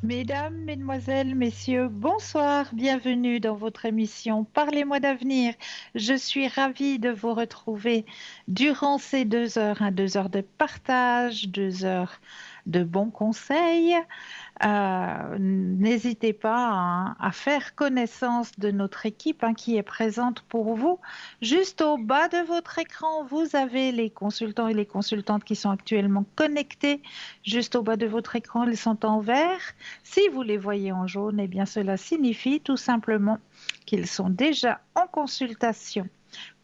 Mesdames, Mesdemoiselles, Messieurs, bonsoir, bienvenue dans votre émission Parlez-moi d'avenir. Je suis ravie de vous retrouver durant ces 2 heures, 2 heures de partage, 2 heures de bons conseils. N'hésitez pas à faire connaissance de notre équipe qui est présente pour vous. Juste au bas de votre écran, vous avez les consultants et les consultantes qui sont actuellement connectés. Juste au bas de votre écran, ils sont en vert. Si vous les voyez en jaune, eh bien cela signifie tout simplement qu'ils sont déjà en consultation.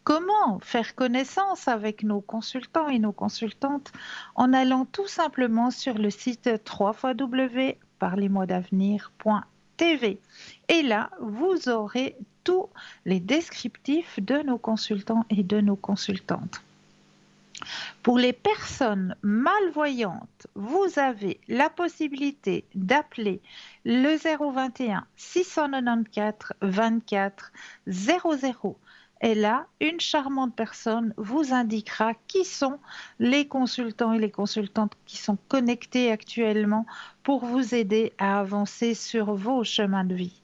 Comment faire connaissance avec nos consultants et nos consultantes en allant tout simplement sur le site www.parlez-moi-d'avenir.tv. Et là, vous aurez tous les descriptifs de nos consultants et de nos consultantes. Pour les personnes malvoyantes, vous avez la possibilité d'appeler le 021 694 24 00. Et là, une charmante personne vous indiquera qui sont les consultants et les consultantes qui sont connectés actuellement pour vous aider à avancer sur vos chemins de vie.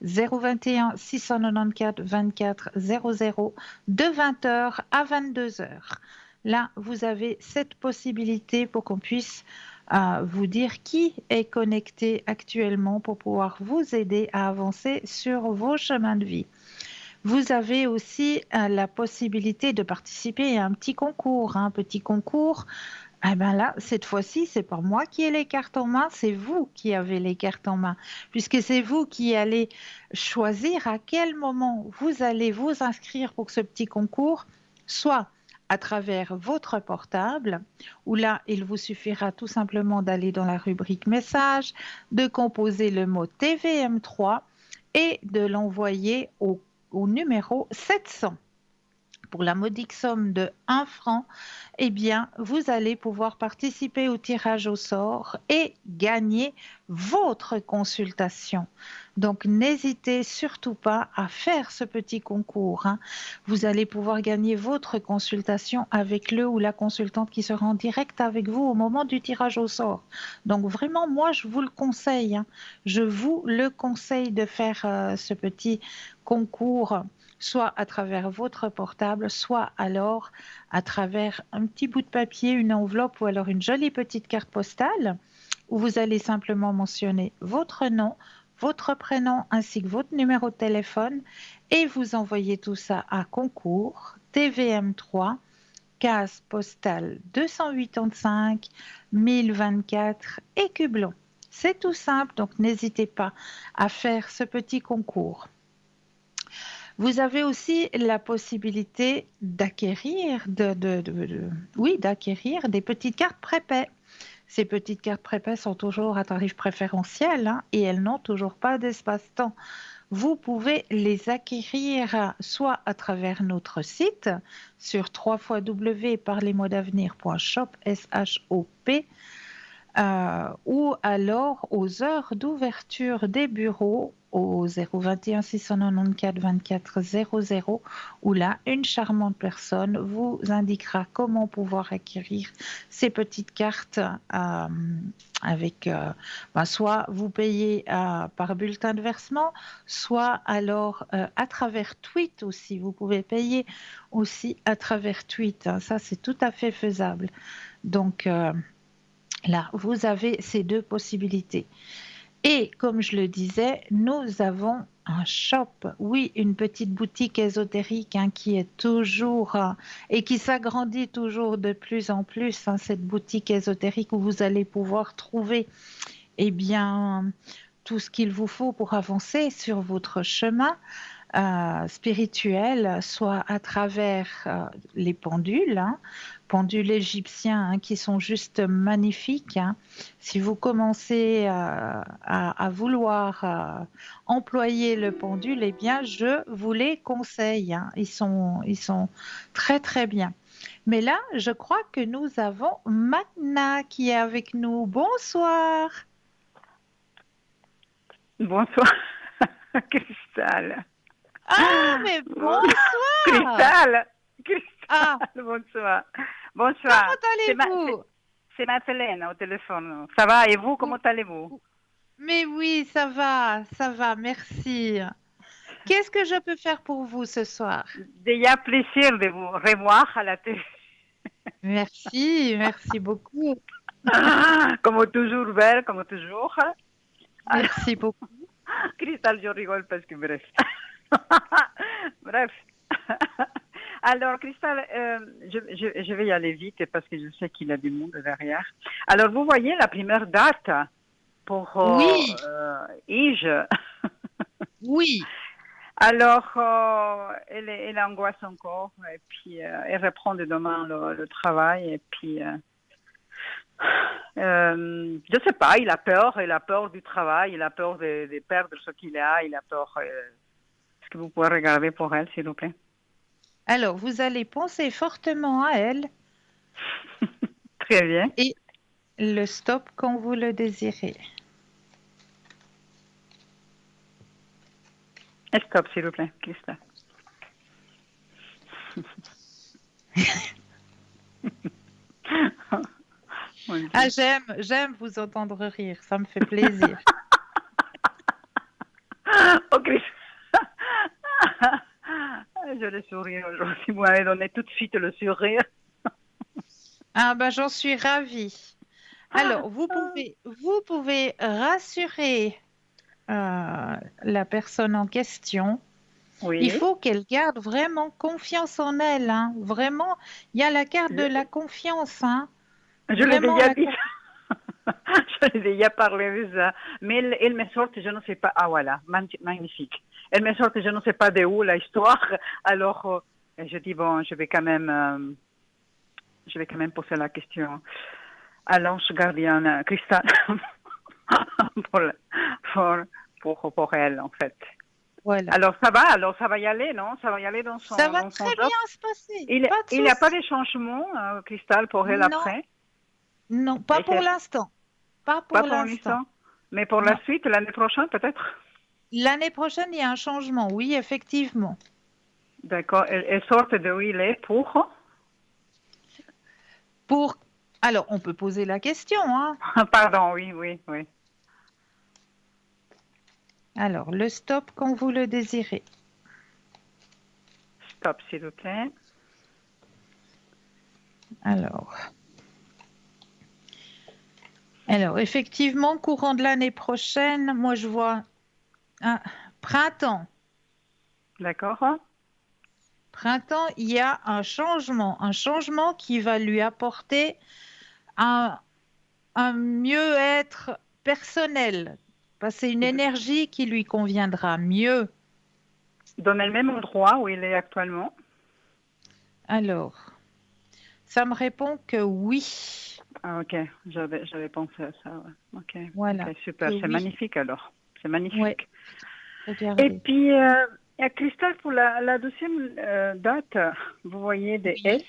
021 694 24 00 de 20h à 22h. Là, vous avez cette possibilité pour qu'on puisse vous dire qui est connecté actuellement pour pouvoir vous aider à avancer sur vos chemins de vie. Vous avez aussi la possibilité de participer à un petit concours. Un petit concours, eh ben là, cette fois-ci, c'est pas moi qui ai les cartes en main, c'est vous qui avez les cartes en main, puisque c'est vous qui allez choisir à quel moment vous allez vous inscrire pour ce petit concours, soit à travers votre portable, où là, il vous suffira tout simplement d'aller dans la rubrique message, de composer le mot TVM3 et de l'envoyer au numéro 700. Pour la modique somme de 1 franc, eh bien, vous allez pouvoir participer au tirage au sort et gagner votre consultation. Donc, n'hésitez surtout pas à faire ce petit concours. Vous allez pouvoir gagner votre consultation avec le ou la consultante qui sera en direct avec vous au moment du tirage au sort. Donc, vraiment, moi, je vous le conseille. Je vous le conseille de faire ce petit concours soit à travers votre portable, soit alors à travers un petit bout de papier, une enveloppe ou alors une jolie petite carte postale où vous allez simplement mentionner votre nom, votre prénom ainsi que votre numéro de téléphone et vous envoyez tout ça à concours TVM3 case postale 285 1024 Écublon. C'est tout simple, donc n'hésitez pas à faire ce petit concours. Vous avez aussi la possibilité d'acquérir d'acquérir des petites cartes prépaies. Ces petites cartes prépaies sont toujours à tarif préférentiel et elles n'ont toujours pas d'espace-temps. Vous pouvez les acquérir soit à travers notre site sur www.parlez-moi-d'avenir.shop, S-H-O-P, ou alors aux heures d'ouverture des bureaux au 021 694 24 00 où là, une charmante personne vous indiquera comment pouvoir acquérir ces petites cartes avec soit vous payez par bulletin de versement, soit alors à travers tweet aussi. Vous pouvez payer aussi à travers tweet. Ça, c'est tout à fait faisable. Donc, là, vous avez ces deux possibilités. Et comme je le disais, nous avons un shop, oui, une petite boutique ésotérique qui est toujours et qui s'agrandit toujours de plus en plus, cette boutique ésotérique où vous allez pouvoir trouver eh bien, tout ce qu'il vous faut pour avancer sur votre chemin spirituel, soit à travers les pendules, pendules égyptiens qui sont juste magnifiques. Si vous commencez à vouloir employer le pendule, eh bien, je vous les conseille. Ils sont très très bien. Mais là, je crois que nous avons Magna qui est avec nous. Bonsoir. Bonsoir, Cristal. Ah, mais bonsoir. Cristal, Ah, Cristal, bonsoir. Bonsoir, comment allez-vous? c'est Madeleine au téléphone. Ça va et vous, comment allez-vous? Mais oui, ça va, merci. Qu'est-ce que je peux faire pour vous ce soir? Déjà, plaisir de vous revoir à la télé. Merci, merci beaucoup. Comme toujours, belle, comme toujours. Alors, Merci beaucoup. Cristal, je rigole parce que bref. Bref. Alors, Cristal, je vais y aller vite parce que je sais qu'il y a du monde derrière. Alors, vous voyez la première date pour Oui, Ige. oui. Alors, elle angoisse encore et puis elle reprend de demain le travail et puis je sais pas, il a peur du travail, il a peur de perdre ce qu'il a, il a peur. Est-ce que vous pouvez regarder pour elle, s'il vous plaît? Alors, vous allez penser fortement à elle Très bien. et le stop quand vous le désirez. Et stop, s'il vous plaît, Christophe. Mon Ah, Dieu. j'aime vous entendre rire, ça me fait plaisir. Oh, Christ. Je le sourire aujourd'hui. Vous m'avez donné tout de suite le sourire. Ah ben, j'en suis ravie. Alors, vous pouvez rassurer la personne en question. Il Oui. faut qu'elle garde vraiment confiance en elle, hein. Vraiment, il y a la carte de la confiance, hein. Je l'ai Vraiment, déjà dit. Je l'ai déjà parlé de ça. Mais elle me sort, je ne sais pas. Ah voilà, magnifique. Elle me sort, je ne sais pas de où la histoire. Alors, je dis bon, je vais quand même poser la question à l'ange gardien Cristal pour, pour elle en fait. Voilà. Alors ça va y aller, non? Ça va y aller Ça va dans son très job. bien se passer. Il Pas de n'y a pas de souci. changement, Cristal, pour elle Non, après. non, pas Et pour l'instant. Pas pas pour pour l'instant. l'instant. Mais pour la Non. suite, l'année prochaine peut-être. L'année prochaine, il y a un changement. Oui, effectivement. D'accord. Elle sort de où il est pour. Pour... Alors, on peut poser la question, hein. Pardon, oui, oui, oui. Alors, le stop quand vous le désirez. Stop, s'il vous plaît. Alors, effectivement, courant de l'année prochaine, moi je vois un printemps. D'accord. Printemps, il y a un changement qui va lui apporter un, un mieux-être personnel. C'est une énergie qui lui conviendra mieux. Dans le même endroit où il est actuellement. Alors, ça me répond que oui. Ah, ok. J'avais pensé à ça. Ouais. Ok, Voilà, ok, que super. C'est oui. magnifique alors. C'est Ouais, magnifique. Et regardez. puis, Christophe, pour la deuxième date, vous voyez des S,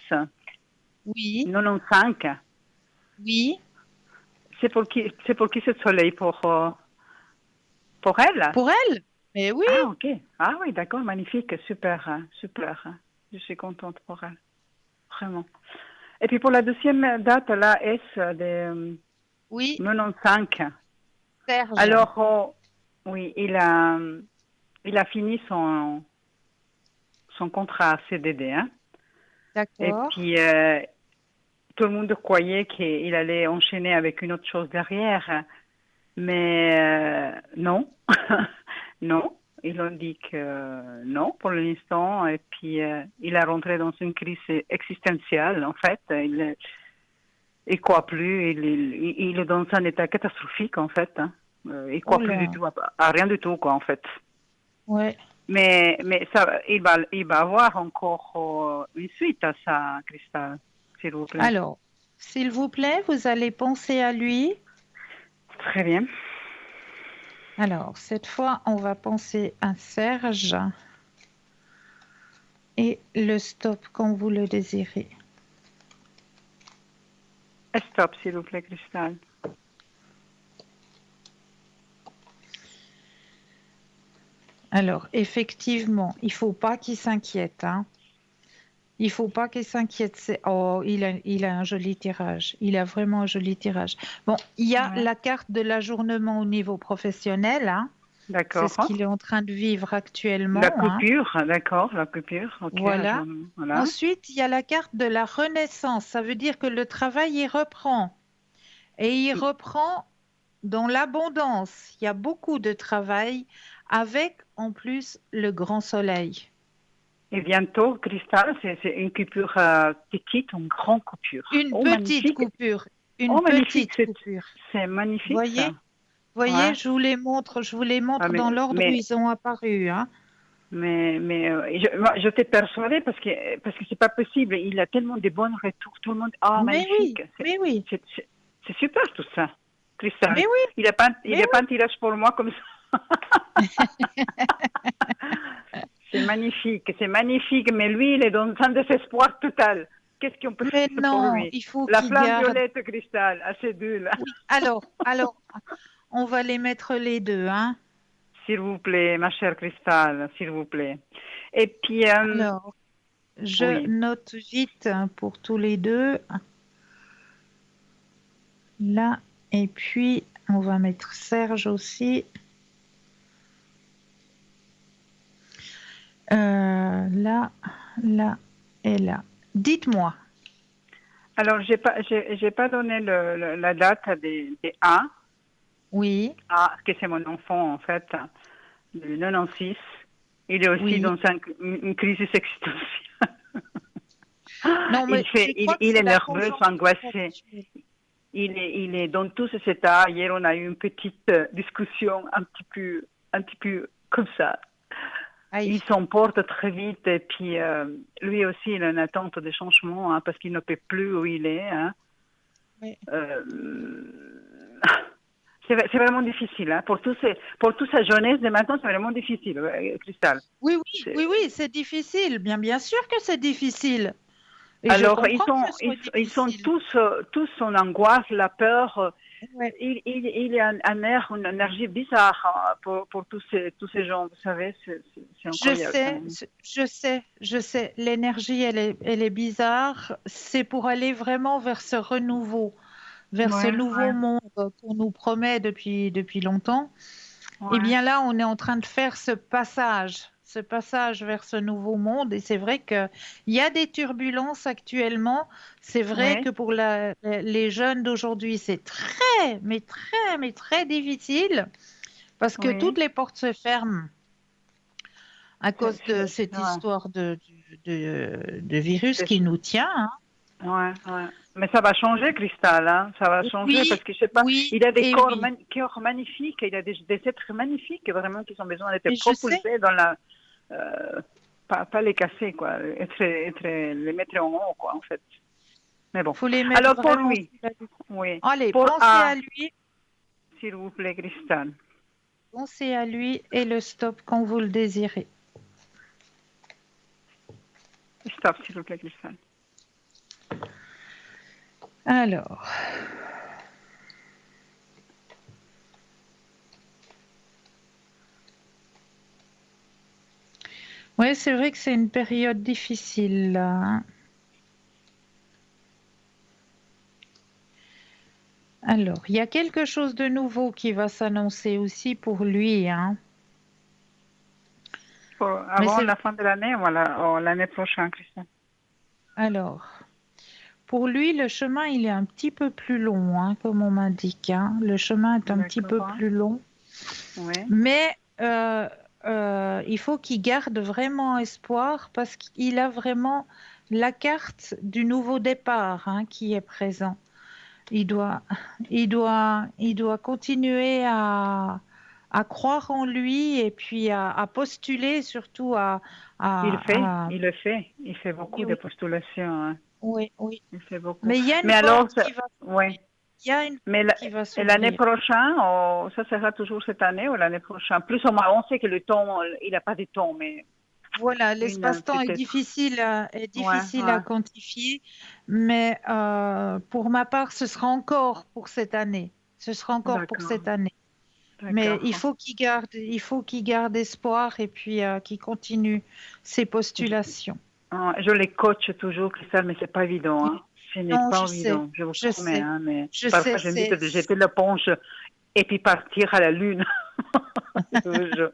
Oui, oui, 95. oui. C'est pour qui ce soleil? Pour elle? Pour elle? Mais oui. Ah, ok. Ah oui, d'accord, magnifique, super, super. Je suis contente pour elle, vraiment. Et puis pour la deuxième date, la S de Oui, 95. Serge. Alors, oui, il a fini son contrat CDD, hein. Et D'accord. puis, tout le monde croyait qu'il allait enchaîner avec une autre chose derrière. Mais non, non. Ils ont dit que non pour l'instant. Et puis, il est rentré dans une crise existentielle, en fait. Il croit plus. Il est dans un état catastrophique, en fait. Hein. Il Oh croit plus du là. tout à rien du tout, quoi, en fait. Ouais. Mais ça, il va avoir encore une suite à ça, Cristal, s'il vous plaît. Alors, s'il vous plaît, vous allez penser à lui. Très bien. Alors, cette fois, on va penser à Serge et le stop quand vous le désirez. Stop, s'il vous plaît, Cristal. Alors, effectivement, il faut pas qu'il s'inquiète, hein. Il faut pas qu'il s'inquiète. Oh, il a un joli tirage. Il a vraiment un joli tirage. Bon, il y a Ouais. la carte de l'ajournement au niveau professionnel, hein. C'est ce D'accord. qu'il est en train de vivre La actuellement, hein. coupure, d'accord, la coupure, ok, Voilà. voilà. Ensuite, il y a la carte de la renaissance. Ça veut dire que le travail, il reprend. Et il reprend dans l'abondance. Il y a beaucoup de travail avec, en plus, le grand soleil. Et bientôt, Cristal, c'est une coupure petite, une grande coupure. Une Oh, petite magnifique. coupure. Une Oh, magnifique, petite coupure. c'est magnifique ça. Voyez? Ouais. Voyez, je vous les Ah, montre dans l'ordre où ils ont apparu, hein. moi, je t'ai persuadée parce que c'est pas possible. Il a tellement de bons retours. Tout le monde, ah, Mais oui, magnifique. mais oui, C'est super tout ça, Cristal. mais oui, Il mais a pas un tirage pour moi comme ça. C'est magnifique, c'est magnifique. Mais lui, il est dans un désespoir total. Qu'est-ce qu'on peut oui. Mais faire pour non, lui? il faut La qu'ils flamme gardent. violette, Cristal, à ces deux là. Oui, alors, on va les mettre les deux, hein. S'il vous plaît, ma chère Cristal, s'il vous plaît. Et puis, Alors, je oui. note vite hein, pour tous les deux. Là, et puis on va mettre Serge aussi. Là, là et là. Dites-moi. Alors, j'ai pas donné la date des A. Oui, A, que c'est mon enfant, en fait, de 96. Il est aussi oui. dans une crise existentielle. Non, mais je crois que Il est c'est la nerveux, conjoncture angoissé. actuelle. Il est dans tous ces états. Hier, on a eu une petite discussion un petit peu comme ça. Aïe. Il s'emporte très vite et puis lui aussi, il a une attente de changement hein, parce qu'il ne peut plus où il est. Hein. Oui. Euh, c'est vraiment difficile. Hein. Pour toute sa jeunesse de maintenant, c'est vraiment difficile, Cristal. Oui, oui, oui, oui, c'est difficile. Bien sûr que c'est difficile. Et je Alors, comprends que ce soit ils sont difficile. tous en angoisse, la peur. Ouais. Il y a un air, une énergie bizarre hein, pour tous ces gens. Vous savez, c'est Je incroyable quand sais, même. je sais. L'énergie, elle est bizarre. C'est pour aller vraiment vers ce renouveau, vers ce Ouais, nouveau ouais, monde qu'on nous promet depuis longtemps. Eh ouais, bien là, on est en train de faire ce passage vers ce nouveau monde. Et c'est vrai qu'il y a des turbulences actuellement. C'est vrai que ouais, pour les jeunes d'aujourd'hui, c'est mais très difficile parce que toutes oui. les portes se ferment à cause de cette Ouais. histoire de virus qui nous tient, hein. Ouais, ouais. Mais ça va changer, Cristal, hein. Ça va changer parce Oui, que je sais pas, oui il a des et oui. cœurs magnifiques, il a des êtres magnifiques vraiment qui ont besoin d'être Et je sais, propulsés dans la, euh, pas les casser, quoi, les mettre en haut, quoi, en fait. Mais bon. faut les mettre Alors pour vraiment lui, sous la lupe. oui. Allez, Pour A, s'il vous plaît, Cristal. pensez à lui et le stop quand vous le désirez. Stop, s'il vous plaît, Cristal. Alors, ouais, c'est vrai que c'est une période difficile là, hein. Alors, il y a quelque chose de nouveau qui va s'annoncer aussi pour lui, hein. Mais Avant c'est la fin de l'année, voilà, oh, l'année prochaine, Cristal. alors, pour lui, le chemin, il est un petit peu plus long, hein, comme on m'indique, hein. Le chemin est un petit peu D'accord. plus long, Oui, mais il faut qu'il garde vraiment espoir parce qu'il a vraiment la carte du nouveau départ, hein, qui est présent. Il doit, il doit continuer à croire en lui et puis à postuler surtout à- il le fait. Il fait beaucoup oui, de oui, postulations. Hein. oui, oui. Il fait beaucoup. Mais il y a une Mais alors, porte qui va ouais. s'ouvrir. Il y a une Mais porte qui va et l'année s'ouvrir. prochaine, oh, ça sera toujours cette année ou l'année prochaine? Plus ou moins, on sait que le temps, il n'a pas de temps, mais Voilà, une l'espace-temps peut-être. est Ouais, difficile à ouais. quantifier, mais pour ma part, ce sera encore pour cette année. Ce sera encore pour D'accord, cette année. Mais d'accord. il faut qu'il garde espoir et puis qu'il continue ses postulations. Je les coach toujours, Christelle, mais c'est pas évident. Hein. Ce n'est Non, pas évident, je vous je promets. sais, Hein, mais je sais, parfois, je me dis de jeter l'éponge et puis partir à la lune. Je vous jure.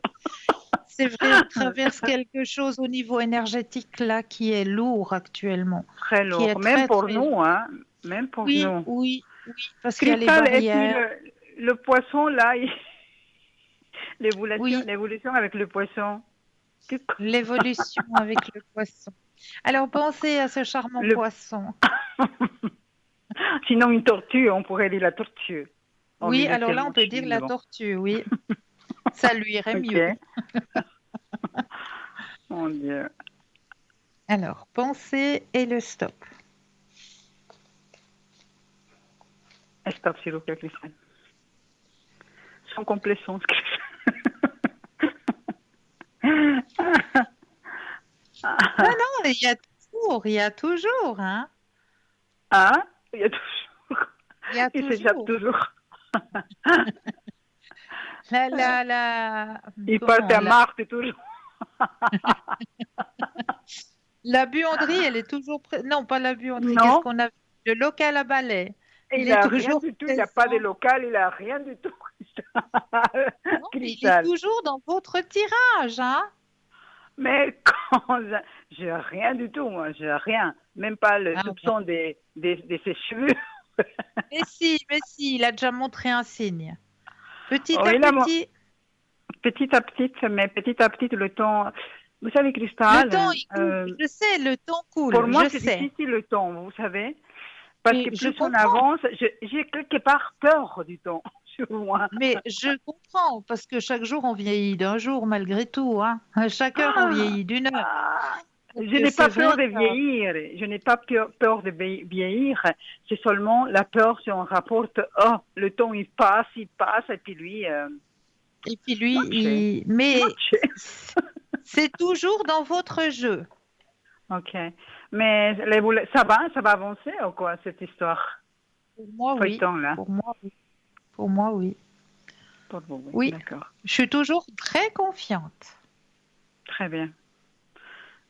c'est vrai, on traverse quelque chose au niveau énergétique là qui est lourd actuellement, Très qui est lourd, même très pour très nous, lourd. hein, même pour Oui, nous. oui, oui, parce qu'il y a les Cristal, et puis barrières. le poisson, là, Oui, l'évolution avec le poisson. Tu- l'évolution avec le poisson. Alors pensez à ce charmant Le... poisson. Sinon, une tortue, on pourrait dire la tortue. Oh, mais Oui, il est alors là, tellement on peut dire chou, mais la bon. tortue, oui. Ça lui irait Ok. mieux. Mon Dieu. Alors, pensez et le stop. Stop, s'il vous plaît, Christelle. Sans complaisance, Christelle. Non, non, il y a toujours, hein. Hein? Il y a toujours. Il y a Il s'échappe toujours. toujours. Il passe Comment, à Marthe toujours. la buanderie, elle est toujours Non, pas la buanderie. Qu'est-ce Non, qu'on a vu? Le local à balai. Il il est n'a rien toujours du tout. Il n'y a pas de présent. local, il n'a rien du tout. Non, mais il est Cristal. toujours dans votre tirage, hein. Mais quand j'ai rien du tout, moi, j'ai rien. Même pas le Ah ben. soupçon de ses cheveux. Mais si, il a déjà montré un signe. Petit à Oui, là, petit, petit à petit, le temps. Vous savez, le temps, Cristal, il coule. Je sais, le temps pour coule, moi, je c'est sais. difficile le temps, vous savez. Parce Mais que je plus on comprends. avance, j'ai quelque part peur du temps sur moi. Mais je comprends, parce que chaque jour, on vieillit d'un jour, malgré tout, hein. Chaque heure, on Ah, vieillit d'une heure. ah, Donc, je n'ai c'est pas peur vrai de que... vieillir. Je n'ai pas peur de vieillir. C'est seulement la peur si on rapporte, oh, le temps il passe, et puis lui, Et puis lui, moche, mais moche. c'est toujours dans votre jeu. Ok. Mais ça va avancer ou quoi, cette histoire? Pour moi, oui. Feuilleton, là. Pour moi, oui. Pour moi, oui. Pour vous, oui. Oui. D'accord. Je suis toujours très confiante. Très bien.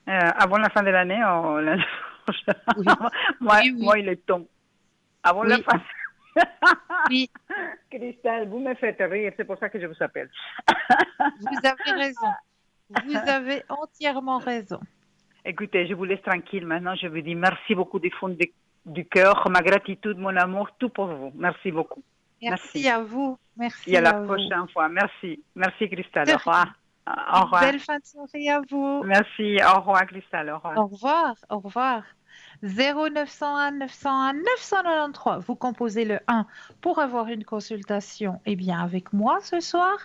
Avant la fin de l'année, Oui. Oui, oui, moi, il est temps. Avant la oui, fin. oui. Christelle, vous me faites rire, c'est pour ça que je vous appelle. Vous avez raison. Vous avez entièrement raison. Écoutez, je vous laisse tranquille maintenant. Je vous dis merci beaucoup du fond du cœur, ma gratitude, mon amour, tout pour vous. Merci beaucoup. Merci Merci. à vous. Et à Merci la à vous. prochaine fois. Merci. Merci, Christelle. De Au rien. revoir. Au Une revoir. belle fin de soirée à vous. Merci. Au revoir, Christelle. Au revoir. Au revoir. Au revoir. 0901 901 993. Vous composez le 1 pour avoir une consultation, eh bien avec moi ce soir.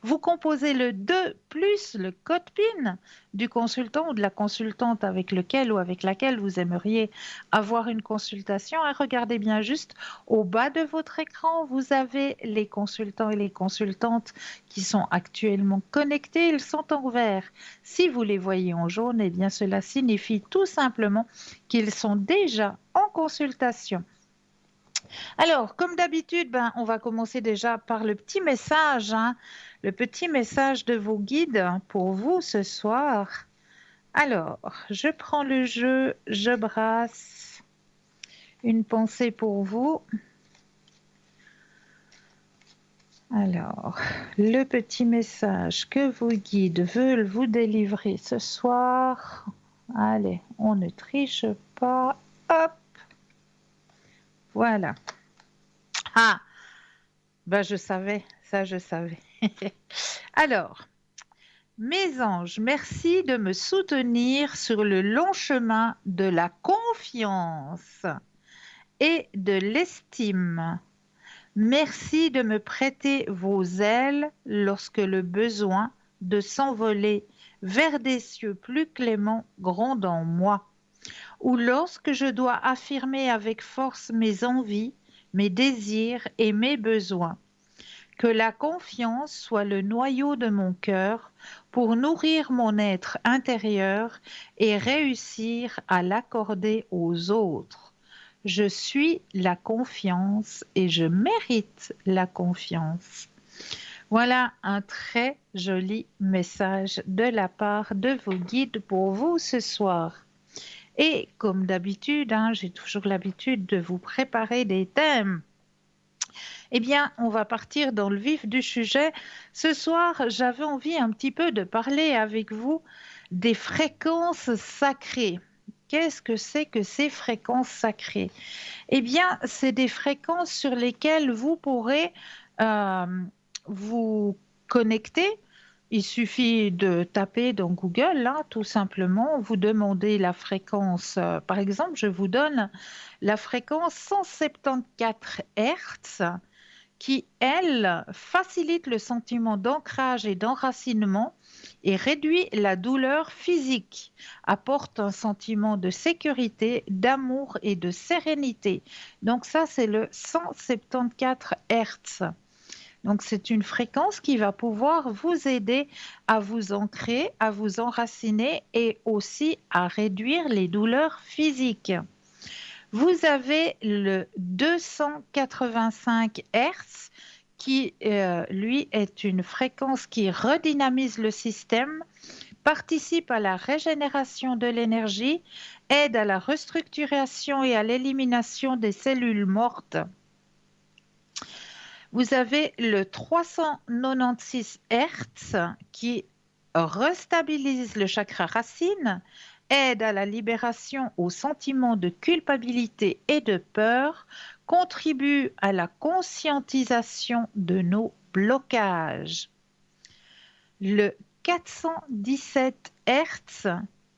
Vous composez le 2 plus le code PIN du consultant ou de la consultante avec lequel ou avec laquelle vous aimeriez avoir une consultation. Et regardez bien juste au bas de votre écran, vous avez les consultants et les consultantes qui sont actuellement connectés. Ils sont en vert. Si vous les voyez en jaune, eh bien cela signifie tout simplement qu'ils sont déjà en consultation. Alors, comme d'habitude, on va commencer déjà par le petit message, hein, le petit message de vos guides pour vous ce soir. Alors, je prends le jeu, je brasse une pensée pour vous. Alors, le petit message que vos guides veulent vous délivrer ce soir. Allez, on ne triche pas. Hop, voilà. Ah, je savais, ça je savais. Alors, mes anges, merci de me soutenir sur le long chemin de la confiance et de l'estime. Merci de me prêter vos ailes lorsque le besoin de s'envoler vers des cieux plus cléments gronde en moi, ou lorsque je dois affirmer avec force mes envies, mes désirs et mes besoins. Que la confiance soit le noyau de mon cœur pour nourrir mon être intérieur et réussir à l'accorder aux autres. Je suis la confiance et je mérite la confiance. Voilà un très joli message de la part de vos guides pour vous ce soir. Et comme d'habitude, hein, j'ai toujours l'habitude de vous préparer des thèmes. Eh bien, on va partir dans le vif du sujet. Ce soir, j'avais envie un petit peu de parler avec vous des fréquences sacrées. Qu'est-ce que c'est que ces fréquences sacrées? Eh bien, c'est des fréquences sur lesquelles vous pourrez euh, vous connecter. Il suffit de taper dans Google, hein, tout simplement, vous demandez la fréquence. Par exemple, je vous donne la fréquence 174 Hertz qui, elle, facilite le sentiment d'ancrage et d'enracinement et réduit la douleur physique, apporte un sentiment de sécurité, d'amour et de sérénité. Donc ça, c'est le 174 Hertz. Donc c'est une fréquence qui va pouvoir vous aider à vous ancrer, à vous enraciner et aussi à réduire les douleurs physiques. Vous avez le 285 Hz qui, lui, est une fréquence qui redynamise le système, participe à la régénération de l'énergie, aide à la restructuration et à l'élimination des cellules mortes. Vous avez le 396 Hz qui restabilise le chakra racine, aide à la libération au sentiment de culpabilité et de peur, contribue à la conscientisation de nos blocages. Le 417 Hz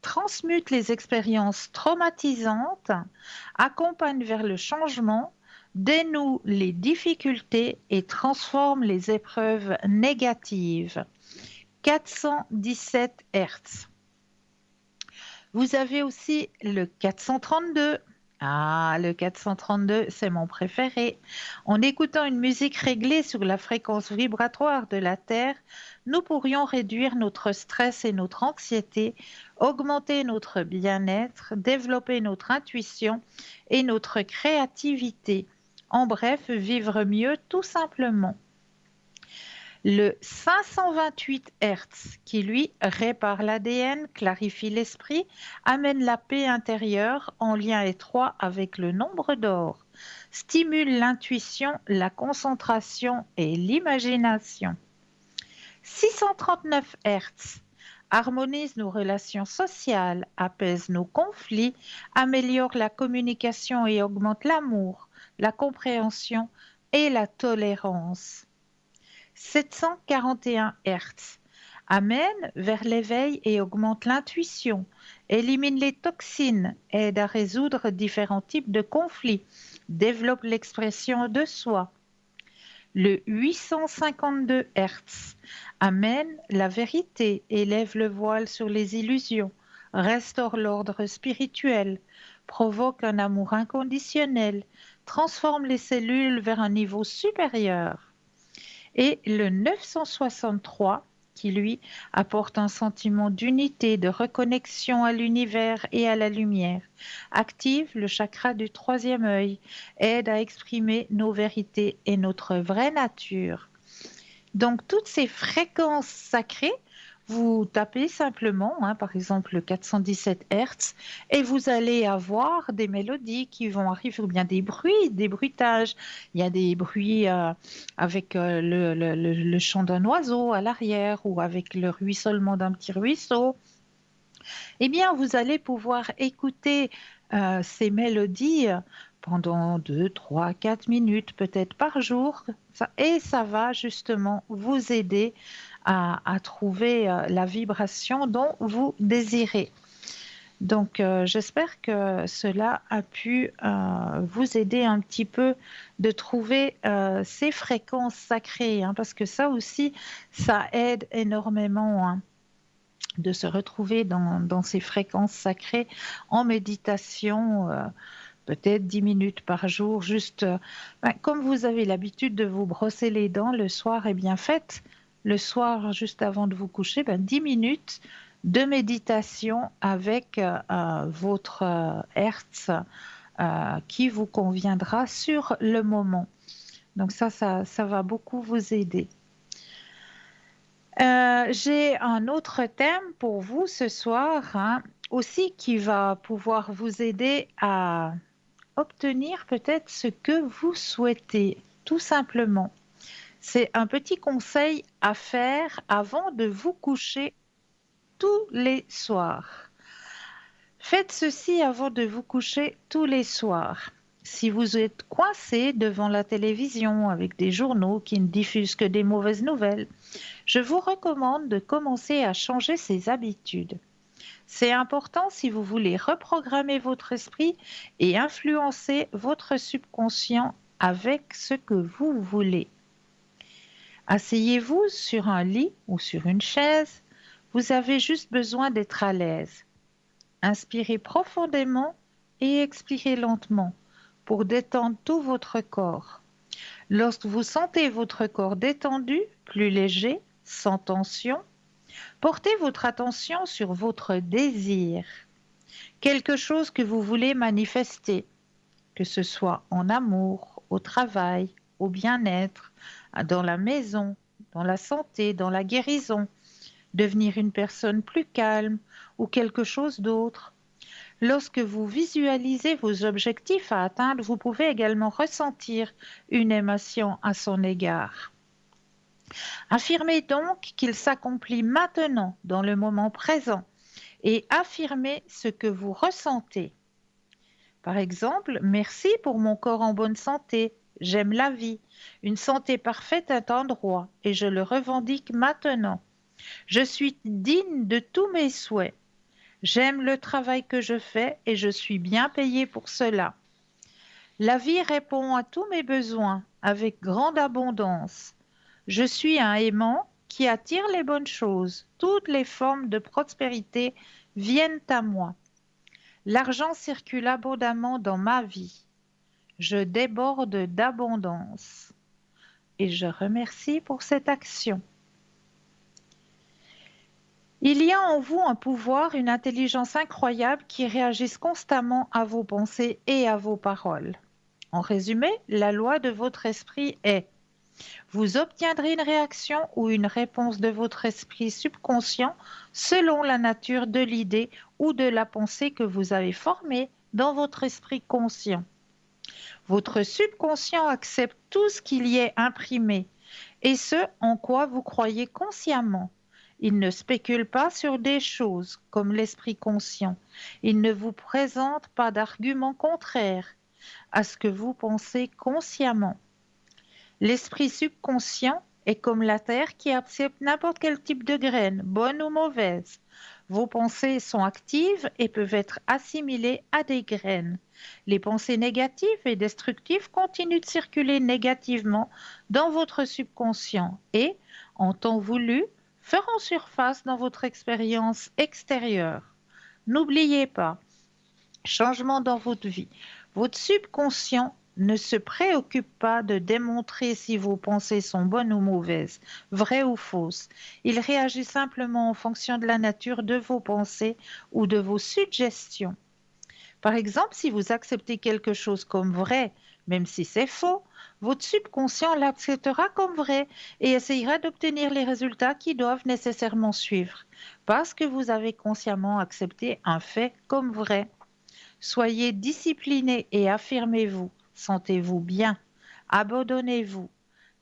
transmute les expériences traumatisantes, accompagne vers le changement, dénoue les difficultés et transforme les épreuves négatives. 417 Hz. Vous avez aussi le 432. Ah, le 432, c'est mon préféré. En écoutant une musique réglée sur la fréquence vibratoire de la Terre, nous pourrions réduire notre stress et notre anxiété, augmenter notre bien-être, développer notre intuition et notre créativité. En bref, vivre mieux tout simplement. Le 528 Hz, qui lui répare l'ADN, clarifie l'esprit, amène la paix intérieure en lien étroit avec le nombre d'or, stimule l'intuition, la concentration et l'imagination. 639 Hz harmonise nos relations sociales, apaise nos conflits, améliore la communication et augmente l'amour, la compréhension et la tolérance. 741 Hz amène vers l'éveil et augmente l'intuition, élimine les toxines, aide à résoudre différents types de conflits, développe l'expression de soi. Le 852 Hz amène la vérité, élève le voile sur les illusions, restaure l'ordre spirituel, provoque un amour inconditionnel, transforme les cellules vers un niveau supérieur. Et le 963 qui, lui, apporte un sentiment d'unité, de reconnexion à l'univers et à la lumière, active le chakra du troisième œil, aide à exprimer nos vérités et notre vraie nature. Donc, toutes ces fréquences sacrées, vous tapez simplement, hein, par exemple le 417 Hz, et vous allez avoir des mélodies qui vont arriver, ou bien des bruits, des bruitages. Il y a des bruits avec le chant d'un oiseau à l'arrière ou avec le ruissellement d'un petit ruisseau. Eh bien, vous allez pouvoir écouter ces mélodies pendant 2, 3, 4 minutes peut-être par jour, et ça va justement vous aider à trouver la vibration dont vous désirez. Donc, j'espère que cela a pu vous aider un petit peu de trouver ces fréquences sacrées, hein, parce que ça aussi, ça aide énormément, hein, de se retrouver dans ces fréquences sacrées en méditation, peut-être 10 minutes par jour, juste comme vous avez l'habitude de vous brosser les dents le soir, eh bien faites le soir juste avant de vous coucher 10 minutes de méditation avec votre Hertz qui vous conviendra sur le moment. Donc ça va beaucoup vous aider. J'ai un autre thème pour vous ce soir, hein, aussi qui va pouvoir vous aider à obtenir peut-être ce que vous souhaitez, tout simplement. C'est un petit conseil à faire avant de vous coucher tous les soirs. Faites ceci avant de vous coucher tous les soirs. Si vous êtes coincé devant la télévision avec des journaux qui ne diffusent que des mauvaises nouvelles, je vous recommande de commencer à changer ces habitudes. C'est important si vous voulez reprogrammer votre esprit et influencer votre subconscient avec ce que vous voulez. Asseyez-vous sur un lit ou sur une chaise. Vous avez juste besoin d'être à l'aise. Inspirez profondément et expirez lentement pour détendre tout votre corps. Lorsque vous sentez votre corps détendu, plus léger, sans tension, portez votre attention sur votre désir, quelque chose que vous voulez manifester, que ce soit en amour, au travail, au bien-être, dans la maison, dans la santé, dans la guérison, devenir une personne plus calme ou quelque chose d'autre. Lorsque vous visualisez vos objectifs à atteindre, vous pouvez également ressentir une émotion à son égard. Affirmez donc qu'il s'accomplit maintenant, dans le moment présent, et affirmez ce que vous ressentez. Par exemple, merci pour mon corps en bonne santé. J'aime la vie. Une santé parfaite est un droit et je le revendique maintenant. Je suis digne de tous mes souhaits. J'aime le travail que je fais et je suis bien payé pour cela. La vie répond à tous mes besoins avec grande abondance. Je suis un aimant qui attire les bonnes choses. Toutes les formes de prospérité viennent à moi. L'argent circule abondamment dans ma vie. Je déborde d'abondance. Et je remercie pour cette action. Il y a en vous un pouvoir, une intelligence incroyable qui réagissent constamment à vos pensées et à vos paroles. En résumé, la loi de votre esprit est: vous obtiendrez une réaction ou une réponse de votre esprit subconscient selon la nature de l'idée ou de la pensée que vous avez formée dans votre esprit conscient. Votre subconscient accepte tout ce qu'il y est imprimé, et ce en quoi vous croyez consciemment. Il ne spécule pas sur des choses comme l'esprit conscient. Il ne vous présente pas d'arguments contraires à ce que vous pensez consciemment. L'esprit subconscient est comme la terre qui accepte n'importe quel type de graines, bonnes ou mauvaises. Vos pensées sont actives et peuvent être assimilées à des graines. Les pensées négatives et destructives continuent de circuler négativement dans votre subconscient et, en temps voulu, feront surface dans votre expérience extérieure. N'oubliez pas, changement dans votre vie. Votre subconscient ne se préoccupe pas de démontrer si vos pensées sont bonnes ou mauvaises, vraies ou fausses. Il réagit simplement en fonction de la nature de vos pensées ou de vos suggestions. Par exemple, si vous acceptez quelque chose comme vrai, même si c'est faux, votre subconscient l'acceptera comme vrai et essayera d'obtenir les résultats qui doivent nécessairement suivre, parce que vous avez consciemment accepté un fait comme vrai. Soyez discipliné et affirmez-vous. Sentez-vous bien. Abandonnez-vous.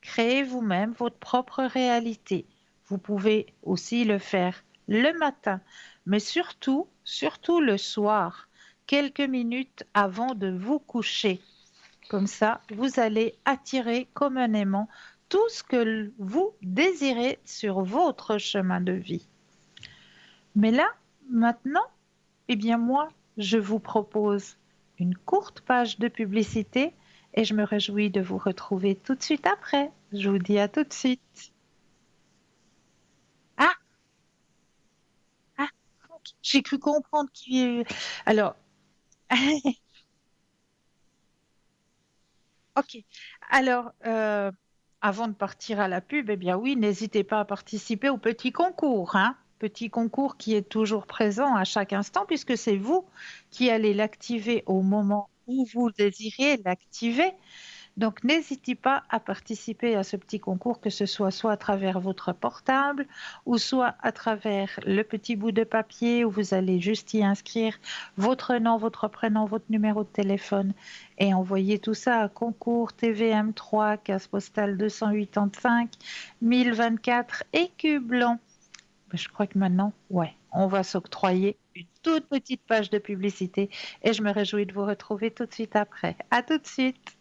Créez vous-même votre propre réalité. Vous pouvez aussi le faire le matin, mais surtout, surtout le soir, quelques minutes avant de vous coucher. Comme ça, vous allez attirer comme un aimant tout ce que vous désirez sur votre chemin de vie. Mais là, maintenant, eh bien moi, je vous propose une courte page de publicité et je me réjouis de vous retrouver tout de suite après. Je vous dis à tout de suite. Ah, ah, ok, j'ai cru comprendre qui. Alors, ok. Alors, avant de partir à la pub, eh bien oui, n'hésitez pas à participer au petit concours, hein. Petit concours qui est toujours présent à chaque instant puisque c'est vous qui allez l'activer au moment où vous désirez l'activer. Donc, n'hésitez pas à participer à ce petit concours, que ce soit à travers votre portable ou soit à travers le petit bout de papier où vous allez juste y inscrire votre nom, votre prénom, votre numéro de téléphone et envoyer tout ça à concours TVM3, case postale 285 1024 Écu Blanc. Je crois que maintenant, ouais, on va s'octroyer une toute petite page de publicité et je me réjouis de vous retrouver tout de suite après. À tout de suite.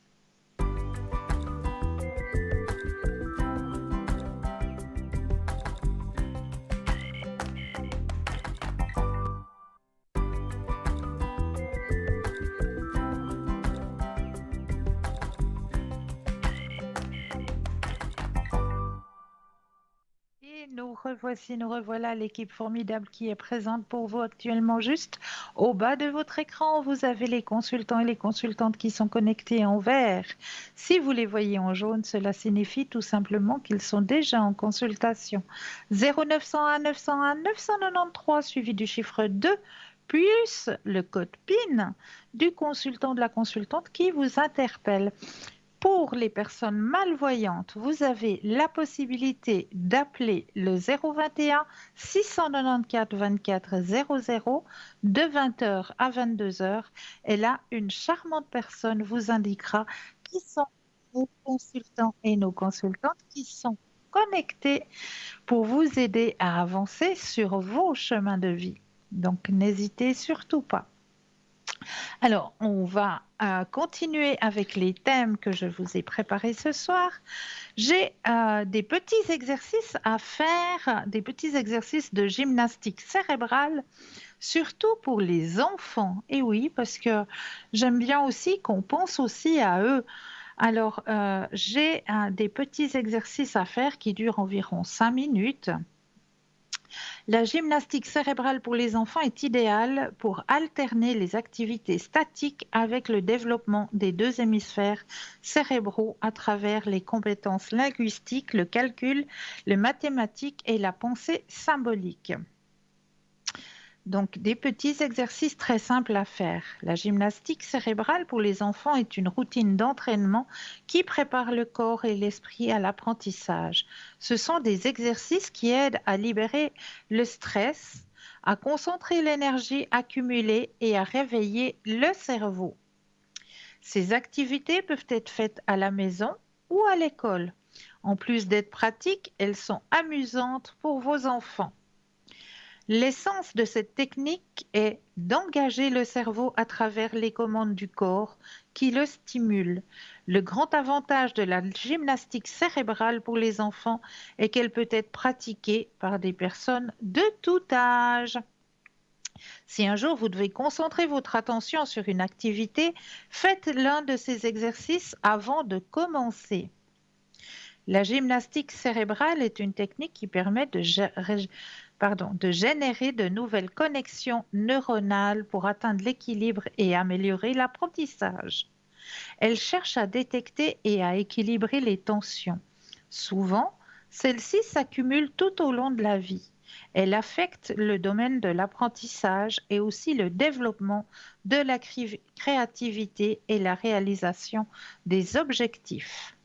Et nous revoici, nous revoilà, l'équipe formidable qui est présente pour vous actuellement. Juste au bas de votre écran, vous avez les consultants et les consultantes qui sont connectés en vert. Si vous les voyez en jaune, cela signifie tout simplement qu'ils sont déjà en consultation. 0901 901 993 suivi du chiffre 2 plus le code PIN du consultant, de la consultante qui vous interpelle. Pour les personnes malvoyantes, vous avez la possibilité d'appeler le 021 694 24 00 de 20h à 22h. Et là, une charmante personne vous indiquera qui sont nos consultants et nos consultantes qui sont connectés pour vous aider à avancer sur vos chemins de vie. Donc, n'hésitez surtout pas. Alors, on va continuer avec les thèmes que je vous ai préparés ce soir. J'ai des petits exercices à faire, des petits exercices de gymnastique cérébrale, surtout pour les enfants. Et oui, parce que j'aime bien aussi qu'on pense aussi à eux. Alors, j'ai des petits exercices à faire qui durent environ 5 minutes. La gymnastique cérébrale pour les enfants est idéale pour alterner les activités statiques avec le développement des deux hémisphères cérébraux à travers les compétences linguistiques, le calcul, le mathématique et la pensée symbolique. Donc, des petits exercices très simples à faire. La gymnastique cérébrale pour les enfants est une routine d'entraînement qui prépare le corps et l'esprit à l'apprentissage. Ce sont des exercices qui aident à libérer le stress, à concentrer l'énergie accumulée et à réveiller le cerveau. Ces activités peuvent être faites à la maison ou à l'école. En plus d'être pratiques, elles sont amusantes pour vos enfants. L'essence de cette technique est d'engager le cerveau à travers les commandes du corps qui le stimulent. Le grand avantage de la gymnastique cérébrale pour les enfants est qu'elle peut être pratiquée par des personnes de tout âge. Si un jour vous devez concentrer votre attention sur une activité, faites l'un de ces exercices avant de commencer. La gymnastique cérébrale est une technique qui permet de générer de nouvelles connexions neuronales pour atteindre l'équilibre et améliorer l'apprentissage. Elle cherche à détecter et à équilibrer les tensions. Souvent, celles-ci s'accumulent tout au long de la vie. Elle affecte le domaine de l'apprentissage et aussi le développement de la créativité et la réalisation des objectifs.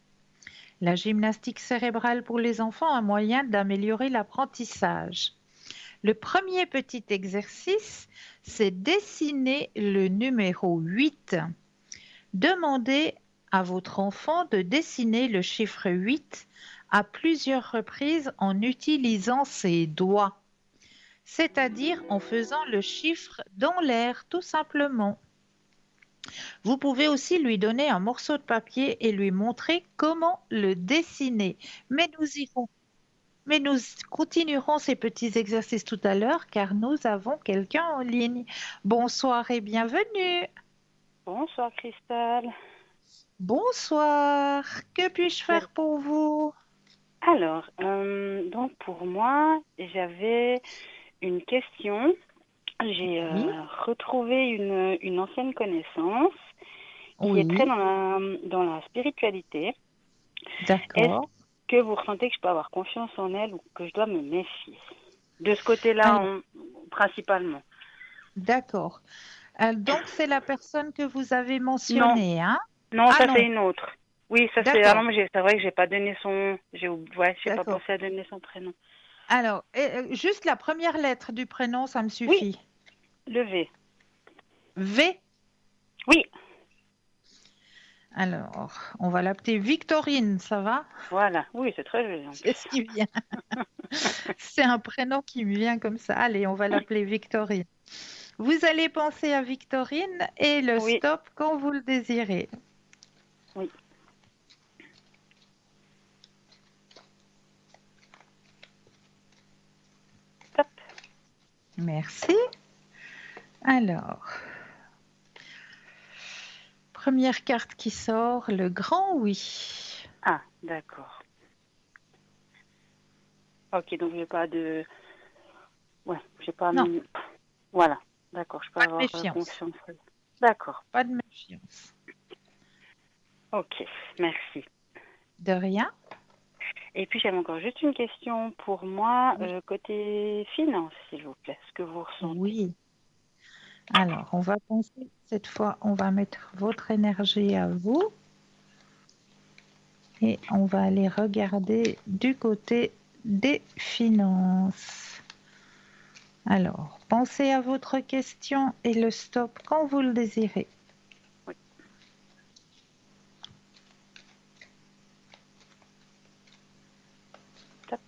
La gymnastique cérébrale pour les enfants est un moyen d'améliorer l'apprentissage. Le premier petit exercice, c'est dessiner le numéro 8. Demandez à votre enfant de dessiner le chiffre 8 à plusieurs reprises en utilisant ses doigts, c'est-à-dire en faisant le chiffre dans l'air tout simplement. Vous pouvez aussi lui donner un morceau de papier et lui montrer comment le dessiner. Mais nous continuerons ces petits exercices tout à l'heure car nous avons quelqu'un en ligne. Bonsoir et bienvenue. Bonsoir Christelle. Bonsoir. Que puis-je faire pour vous? Alors, donc pour moi, j'avais une question. J'ai retrouvé une ancienne connaissance qui est très dans la spiritualité. D'accord. Est-ce que vous ressentez que je peux avoir confiance en elle ou que je dois me méfier? De ce côté-là, principalement. D'accord. Donc, c'est la personne que vous avez mentionnée, hein? Non, ça c'est une autre. Oui, ça c'est. Ah non, D'accord, mais c'est vrai que j'ai pas donné son. Ouais, j'ai pas d'accord. pensé à donner son prénom. Alors, juste la première lettre du prénom, ça me Oui, suffit. le V. V. Oui, Alors, on va l'appeler Victorine, ça va? voilà. Oui, c'est très joli en C'est ce qui vient. C'est un prénom qui me vient comme ça. Allez, on va plus. l'appeler Victorine. Vous allez penser à Victorine et le Oui, stop quand vous le désirez. oui. Top. Merci. Alors, première carte qui sort, le grand oui. Ah, d'accord. Ok, donc j'ai pas de. Ouais, j'ai pas. Non, Voilà. D'accord, je peux pas de avoir méfiance. confiance. D'accord. Pas de méfiance. Ok, merci. De rien. Et puis j'avais encore juste une question pour moi, Oui. côté finance, s'il vous plaît, ce que vous ressentez. Oui. Alors, on va penser, cette fois, on va mettre votre énergie à vous et on va aller regarder du côté des finances. Alors, pensez à votre question et le stop quand vous le désirez. Oui, top.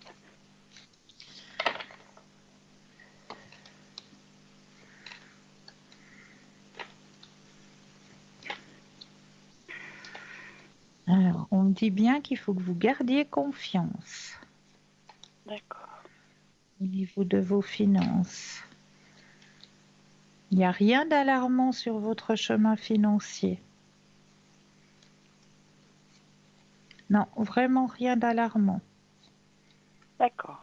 Alors, on me dit bien qu'il faut que vous gardiez confiance D'accord. au niveau de vos finances. Il n'y a rien d'alarmant sur votre chemin financier. Non, vraiment rien d'alarmant. D'accord.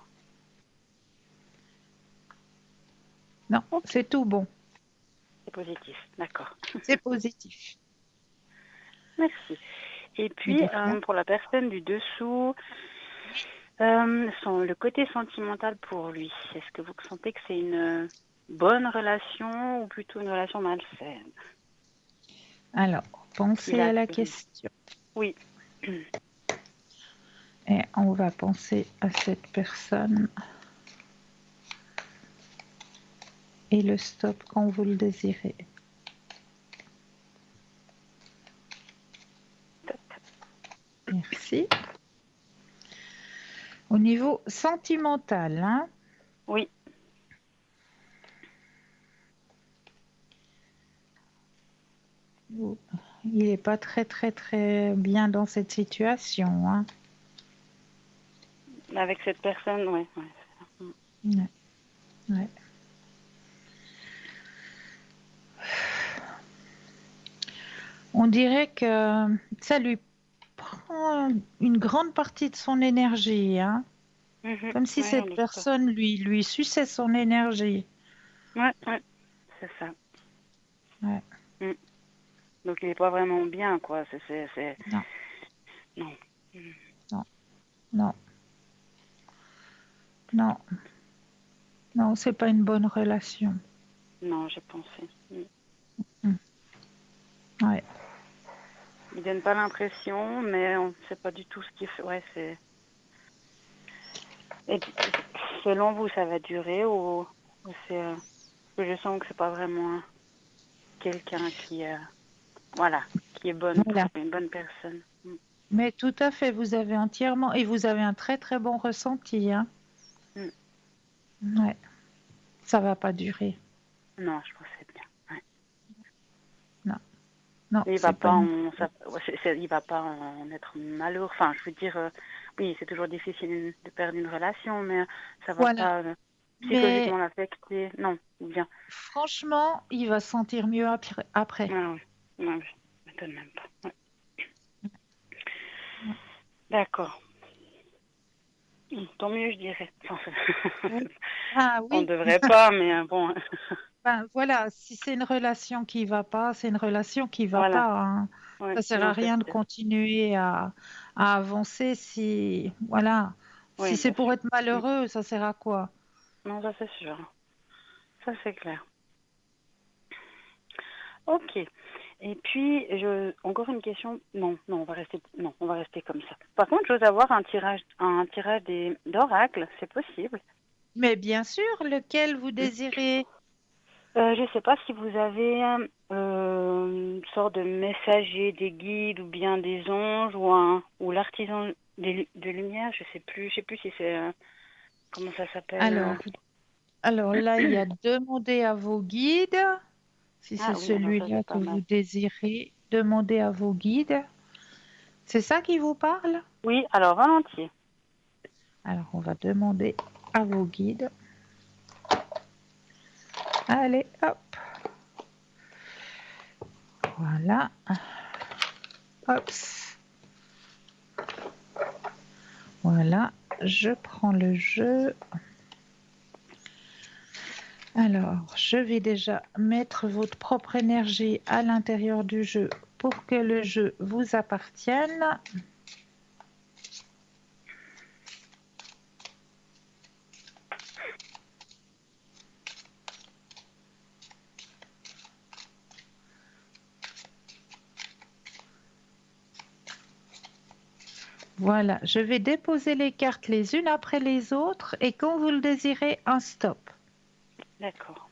Non, Ok, c'est tout bon. c'est positif. D'accord. C'est positif. Merci. Et Mais puis, de rien. pour la personne du dessous, le côté sentimental pour lui, est-ce que vous sentez que c'est une bonne relation ou plutôt une relation malsaine Alors, qu'il pensez a à la actuellement? question. Oui, Et on va penser à cette personne et le stop quand vous le désirez. Merci. Au niveau sentimental, hein, oui, il n'est pas très bien dans cette situation. Hein. avec cette personne, oui. Ouais. Ouais, ouais. On dirait que ça lui prend une grande partie de son énergie, hein, Mhm. comme si Ouais, j'en cette doute pas. personne lui suçait son énergie. Ouais, ouais, c'est ça. Ouais. Mm. Donc il est pas vraiment bien, quoi. Non, Non. Mm. non, non, non, non, c'est pas une bonne relation. Non, j'ai pensé. Mm. Mm. Ouais. Il donne pas l'impression, mais on ne sait pas du tout ce qu'il fait. Ouais, c'est. Et selon vous, ça va durer ou c'est. Que je sens que c'est pas vraiment quelqu'un qui, voilà, qui est Voilà. une bonne personne. Mm. Mais tout à fait, vous avez entièrement, et vous avez un très bon ressenti, hein. Mm. Ouais, ça va pas durer. Non, je pensais bien. Ouais. Non, non, Il va c'est pas pas une. ouais, il va pas en être malheureux. Enfin, je veux dire, oui, c'est toujours difficile de perdre une relation, mais ça va Voilà. pas Mais psychologiquement l'affecter. Non, ou bien. franchement, il va se sentir mieux après. Ah oui, non, je m'étonne même pas. Ouais. D'accord. Tant mieux, je dirais. Enfin, Oui. Ah on oui, devrait pas, mais bon. ben voilà, si c'est une relation qui va pas, c'est une relation qui va Voilà. pas, hein. Ouais, Ça sert à non, c'est rien de sûr. continuer à avancer si, voilà, si Oui, c'est bien pour sûr. être Mm. malheureux, ça sert à quoi? Non, ça c'est sûr. Ça c'est clair. Ok. Et puis, encore une question. Non, non, on va rester comme ça. Par contre, j'ose avoir un tirage d'oracle, c'est possible. Mais bien sûr, lequel vous désirez? Je ne sais pas si vous avez une sorte de messager, des guides ou bien des anges ou l'artisan de lumière. Je sais plus si c'est comment ça s'appelle. Alors, alors là, il y a demander à vos guides. Si c'est Ah oui, alors ça celui-là c'est que pas vous mal. désirez, demandez à vos guides. C'est ça qui vous parle? Oui, alors volontiers. Alors, on va demander à vos guides. Allez, hop. Voilà. Hop. Voilà. Je prends le jeu. Alors, je vais déjà mettre votre propre énergie à l'intérieur du jeu pour que le jeu vous appartienne. Voilà, je vais déposer les cartes les unes après les autres et quand vous le désirez, un stop. D'accord.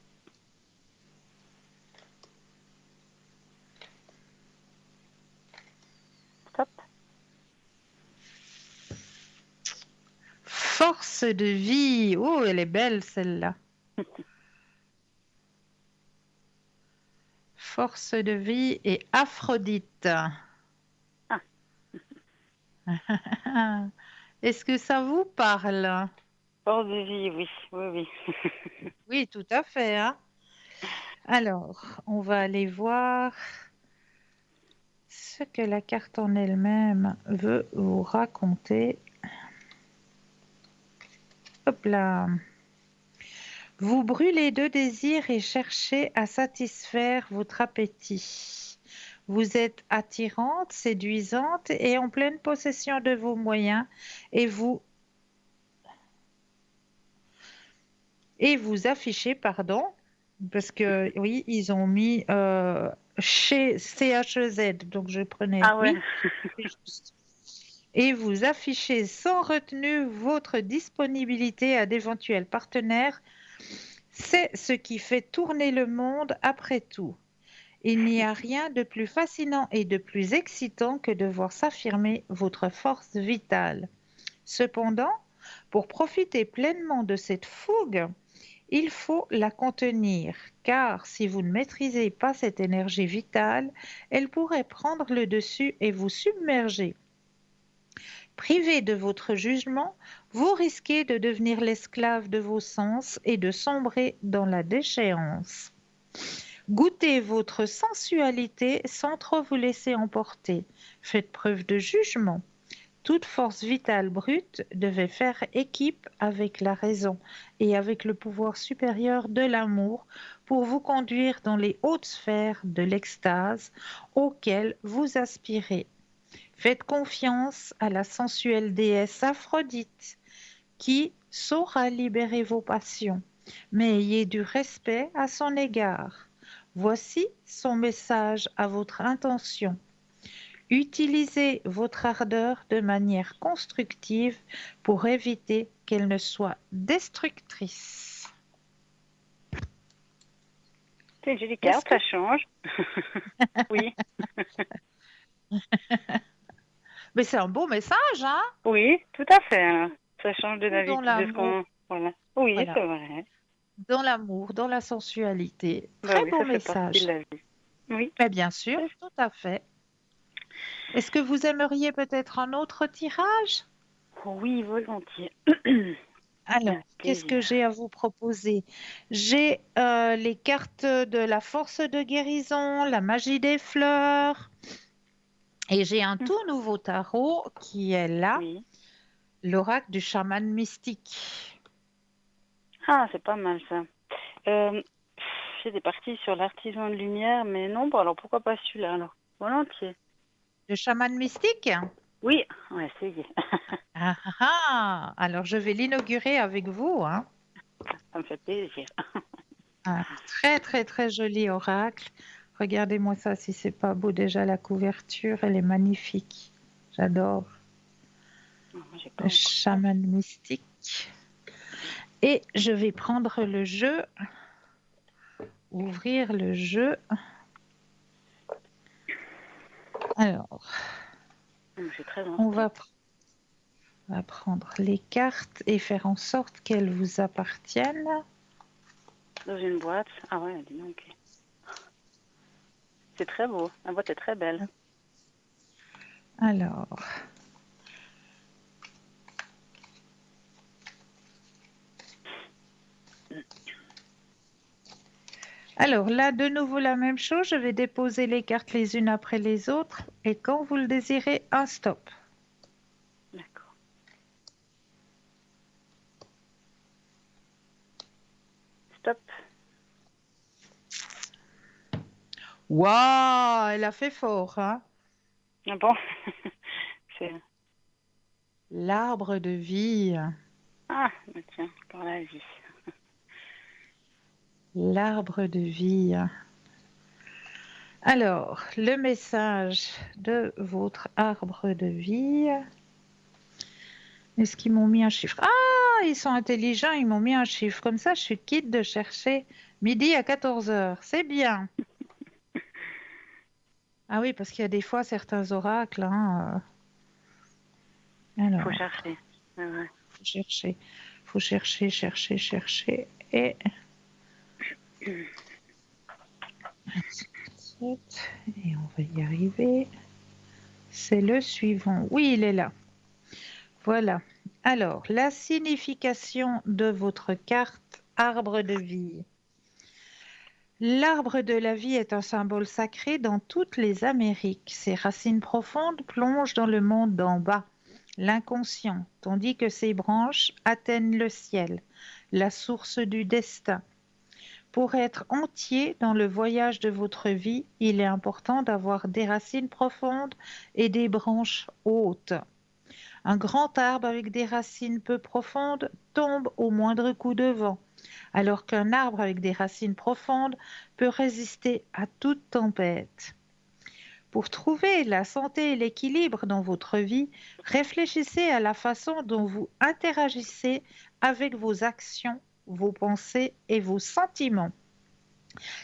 Stop. Force de vie. Oh, elle est belle celle-là. Force de vie et Aphrodite. Ah, Est-ce que ça vous parle? force de vie, oui, oui, oui. Oui, tout à fait, hein. Alors, on va aller voir ce que la carte en elle-même veut vous raconter. Hop là. Vous brûlez de désir et cherchez à satisfaire votre appétit. Vous êtes attirante, séduisante et en pleine possession de vos moyens et vous affichez, pardon, parce que oui, ils ont mis chez CHEZ, donc je prenais Ah ouais. oui, c'est juste. Et vous affichez sans retenue votre disponibilité à d'éventuels partenaires. C'est ce qui fait tourner le monde après tout. Il n'y a rien de plus fascinant et de plus excitant que de voir s'affirmer votre force vitale. Cependant, pour profiter pleinement de cette fougue, il faut la contenir, car si vous ne maîtrisez pas cette énergie vitale, elle pourrait prendre le dessus et vous submerger. Privé de votre jugement, vous risquez de devenir l'esclave de vos sens et de sombrer dans la déchéance. Goûtez votre sensualité sans trop vous laisser emporter. Faites preuve de jugement. Toute force vitale brute devait faire équipe avec la raison et avec le pouvoir supérieur de l'amour pour vous conduire dans les hautes sphères de l'extase auxquelles vous aspirez. Faites confiance à la sensuelle déesse Aphrodite qui saura libérer vos passions, mais ayez du respect à son égard. Voici son message à votre intention. Utilisez votre ardeur de manière constructive pour éviter qu'elle ne soit destructrice. C'est une jolie Est-ce carte, que ça change. Oui, Mais c'est un beau message, hein? oui, tout à fait. Alors. Ça change de Tout dans de ce l'amour, qu'on. Voilà. Oui, voilà, c'est vrai. dans l'amour, dans la sensualité. Bah Très oui, beau ça fait partie de message. la vie. Oui. Mais bien sûr, tout à fait. Est-ce que vous aimeriez peut-être un autre tirage? Oui, volontiers. Alors, Avec qu'est-ce que plaisir. j'ai à vous proposer? J'ai les cartes de la force de guérison, la magie des fleurs, et j'ai un Hmm. tout nouveau tarot qui est là, Oui. l'oracle du chaman mystique. Ah, c'est pas mal ça. Euh, j'ai des parties sur l'artisan de lumière, mais non, bon, alors pourquoi pas celui-là alors? Volontiers. Le chaman mystique? Oui, on va essayer. Ah, ah, ah. Alors, je vais l'inaugurer avec vous, hein. Ça me fait plaisir. Un très, très, très joli oracle Regardez-moi ça, si c'est pas beau déjà, la couverture, elle est magnifique. J'adore. Non, moi, j'ai pas Le encore. chaman mystique. Et je vais prendre le jeu, ouvrir le jeu. Alors, J'ai très on envie. va, on va prendre les cartes et faire en sorte qu'elles vous appartiennent. Dans une boîte. Ah ouais, dis donc. C'est très beau. La boîte est très belle. Alors, là, de nouveau la même chose. Je vais déposer les cartes les unes après les autres. Et quand vous le désirez, un stop. D'accord. Stop. Waouh, elle a fait fort, hein? Ah bon? C'est... L'arbre de vie. Ah, bah tiens, encore la vie. L'arbre de vie. Alors, le message de votre arbre de vie. Est-ce qu'ils m'ont mis un chiffre? Ah, ils sont intelligents, ils m'ont mis un chiffre. Comme ça, je suis quitte de chercher midi à 14 heures. C'est bien. Ah oui, parce qu'il y a des fois certains oracles. Hein, Faut alors, chercher. Ouais, ouais. faut chercher. Faut chercher, chercher, chercher. Et... Et on va y arriver. C'est le suivant. Oui, il est là. Voilà. Alors, la signification de votre carte arbre de vie. L'arbre de la vie est un symbole sacré dans toutes les Amériques. Ses racines profondes plongent dans le monde d'en bas, l'inconscient, tandis que ses branches atteignent le ciel, la source du destin. Pour être entier dans le voyage de votre vie, il est important d'avoir des racines profondes et des branches hautes. Un grand arbre avec des racines peu profondes tombe au moindre coup de vent, alors qu'un arbre avec des racines profondes peut résister à toute tempête. Pour trouver la santé et l'équilibre dans votre vie, réfléchissez à la façon dont vous interagissez avec vos actions, vos pensées et vos sentiments.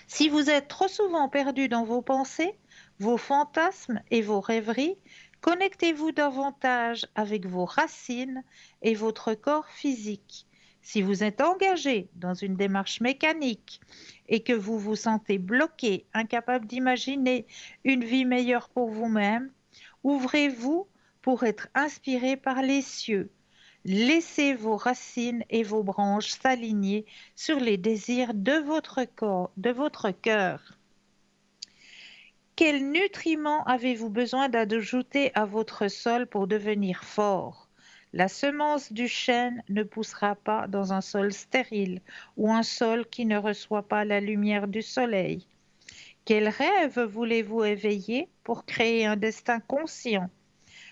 Si vous êtes trop souvent perdu dans vos pensées, vos fantasmes et vos rêveries, connectez-vous davantage avec vos racines et votre corps physique. Si vous êtes engagé dans une démarche mécanique et que vous vous sentez bloqué, incapable d'imaginer une vie meilleure pour vous-même, ouvrez-vous pour être inspiré par les cieux. Laissez vos racines et vos branches s'aligner sur les désirs de votre corps, de votre cœur. Quels nutriments avez-vous besoin d'ajouter à votre sol pour devenir fort? La semence du chêne ne poussera pas dans un sol stérile ou un sol qui ne reçoit pas la lumière du soleil. Quels rêves voulez-vous éveiller pour créer un destin conscient?